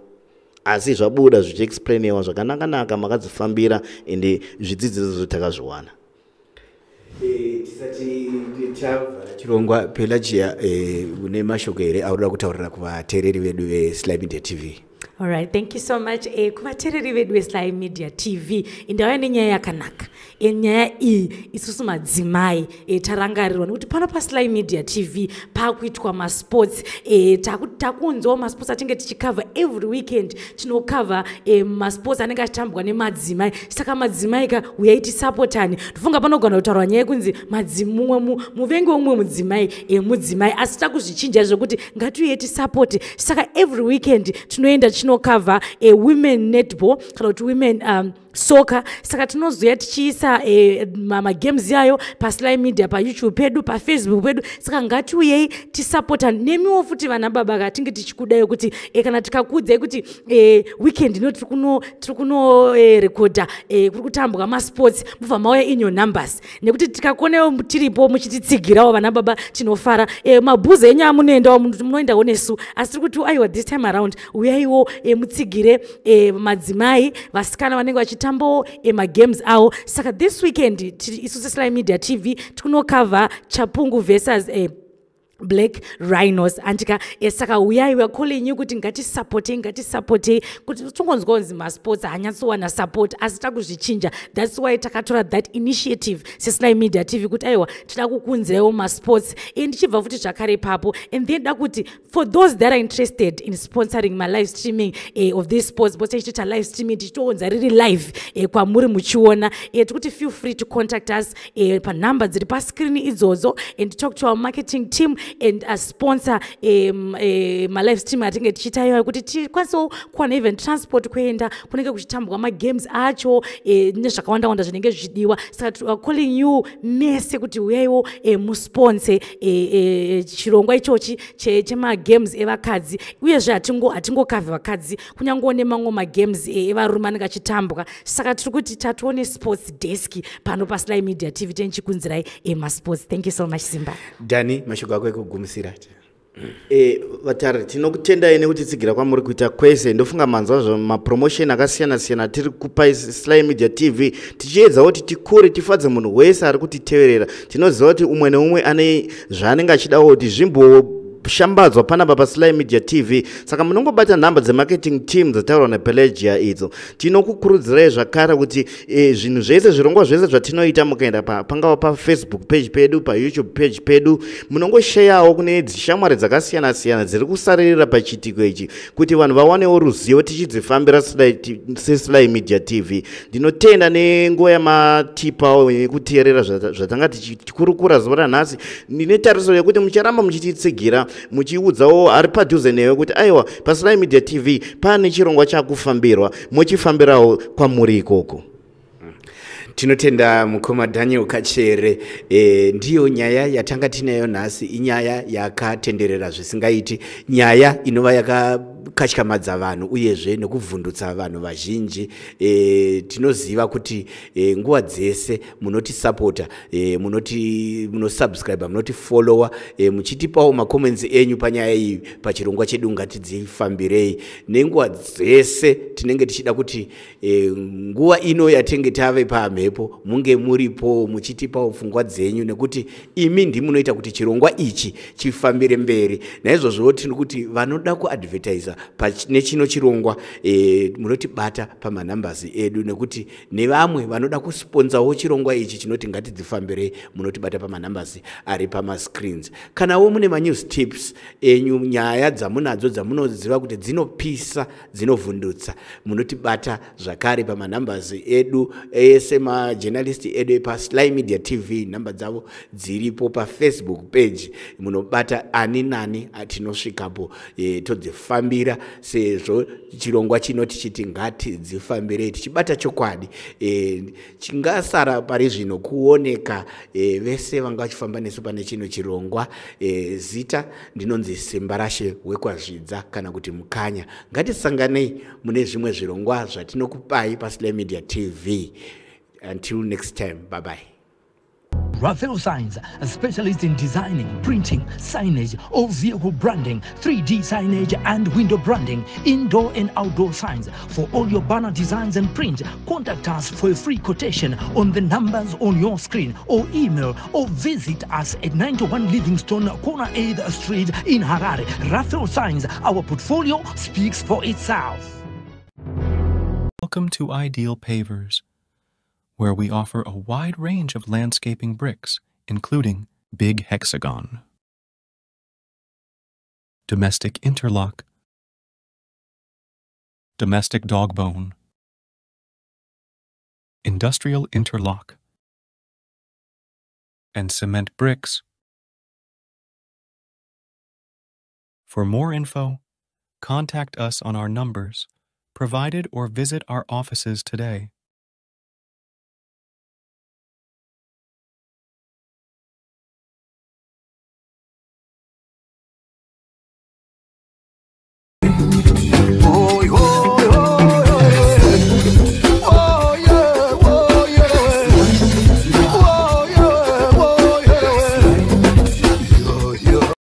Asi zvabuda zvichiexplainiwa zvakanaka makadzifambira, ende zvidzidziso zvotakazviwana. Tisati tabvara chirongwa Pelagia, une mashoko here auda kutaurira kuvateereri vedu veSly Media TV? All right, thank you so much. Kuvateereri vedu veSly Media TV, indauya nenyaya yakanaka. Nyaya iyi isusu madzimai tarangarirwa nekuti pano paSly Media TV pakuitwa masports. Takunzwawo masports atinge tichikava every weekend, tinokava masports anenge achitambwa nemadzimai. Saka madzimai uyai tisapotani. Ndofunga panogona kutaurwa nyaya yekunzi muvengi womumwe mudzimai, asi takuzvichinja zvokuti ngatiuye tisapote. Saka every weekend tinoenda tinokava women netball kana kuti women soccer. Saka tinozoya tichiisa magames yayo paSly Media, paYouTube pedu, paFacebook pedu. Saka ngatiuyei tisapota. Nemiwo futi vana baba katinge tichikudayo kuti kana tikakudzai kuti weekend ino tiri kuno recorda kuri kutambwa masports, mubva mauya in your numbers, nekuti tikakonewo tiripo muchititsigirawo vana baba tinofara. Mabhuza enyu amunoendawo munoendawo nesu, asi tiri kuti aiwa this time around uyaiwo mutsigire madzimai vasikana vanenge vachitambawo magames awo. Saka this weekend isusu SLY Media TV tikunokava Chapungu versus Black Rhinos antika. Saka uyai we are calling you kuti ngatisapote kuti tungonzwa kunzi masports hanyatsowana support, asi takuzvichinja. That's why takatora that initiative seSLY Media TV kuti aiwa tida kukunzirawo masports. Ndichibva futi zvakare papo, and then dakuti for those that are interested in sponsoring my live streaming of this sports, but tichita live streaming tichitoonza riri live kwamuri muchiona, tikuti feel free to contact us pa number dziri pa screen idzodzo and talk to our marketing team and sponsor ma-live stream atinge tichitayo kuti tikwanisewo kuwana even transport kuenda kunenge kuchitambwa magames acho nezvakawanda-wanda zvinenge zvichidiwa. Saka calling you mese kuti uyaiwo musponse chirongwa ichochi chemagames evakadzi, uyezve hatingokavhe vakadzi, kunyangewo nemamwe magames evarume anenge achitambwa. Saka tiri kuti tatione sports desk pano paSly Media TV tichikunzirai masports. Thank you so much Simba. Dani, mashoko ako ekugumisira. Vatari tinokutendai nekuti tsigira kwamuri kuita kwese. Ndofunga manzwa zvo mapromotion akasiyana-siyana tiri kupa Sly Media TV tichiedza kuti tikure tifadze munhu wese ari kutiteverera. Tinoziva kuti umwe neumwe ane zvaanenge achidawo kuti zvimboshambadzwa panapa paSly Media TV. Saka munongobata nhamba dzemarketing team dzataurwa naPelagia idzo. Tinokukurudzirai zvakare kuti zvinhu zvese zvirongwa zvese zvatinoita mukaenda pangava paFacebook page pedu, paYouTube page pedu, munongoshayawo kune shamwari dzakasiyana-siyana dziri kusaririra pachiitiko ichi kuti vanhu vawanewo ruzivo tichidzifambira seSly Media TV. Ndinotenda nenguva yamatipawo yekuteerera zvatanga tichikurukura zuva ranhasi. Ndine tariso yekuti mucharamba muchititsigira muchiudzawo ari padhuze newe kuti aiwa paSly Media TV pane chirongwa chakufambirwa, muchifambirawo kwamuri ikoko. Tinotenda mukoma Daniel Kachere. Ndiyo nyaya yatanga tinayo nhasi, inyaya yakatenderera zvisingaiti, nyaya inova yakakatyamadza vanhu uyezve nekuvhundutsa vanhu vazhinji. Tinoziva kuti nguva dzese munotisapota, munosubscribe, munotifollowa, muchitipawo macomments enyu panyaya iyi pachirongwa chedu ngatidzifambirei. Nenguva dzese tinenge tichida kuti nguva ino yatenge tave pamhepo munge muripo muchitipawo pfungwa dzenyu, nekuti imi ndimunoita kuti chirongwa ichi chifambire mberi. Naizvozvo tiri kuti vanoda kuadvertisa nechino chirongwa munotibata pamanambers edu, nekuti nevamwe vanoda kusponsawo chirongwa ichi chinoti ngatidzifambirei munotibata pamanambers ari pamascreens. Kanawo mune manews tips enyu, nyaya dzamunadzo dzamunoziva kuti dzinopisa dzinovhundutsa, munotibata zvakare pamanambers edu semajournalist edu paSly Media TV. Namba dzavo dziripo paFacebook page, munobata ani nani atinosvikapo todzifambira sezvo chirongwa chinoti chiti ngatidzifambirei tichibata chokwadi. Chingasara pari zvino kuoneka vese vanga vachifamba nesu pane chino chirongwa. Zita ndinonzi Simbarashe wekwazvidza kana kuti Mukanya. Ngatisanganei mune zvimwe zvirongwa zvatinokupai paSly Media TV. Until next time, bye bye. Raphael Signs, a specialist in designing, printing, signage, all vehicle branding, 3D signage and window branding, indoor and outdoor signs. For all your banner designs and print, contact us for a free quotation on the numbers on your screen, or email or visit us at 91 Livingstone, Corner 8th Street in Harare. Raphael Signs, our portfolio speaks for itself. Welcome to Ideal Pavers, where we offer a wide range of landscaping bricks, including Big Hexagon, Domestic Interlock, Domestic Dogbone, Industrial Interlock, and Cement Bricks. For more info, contact us on our numbers provided or visit our offices today.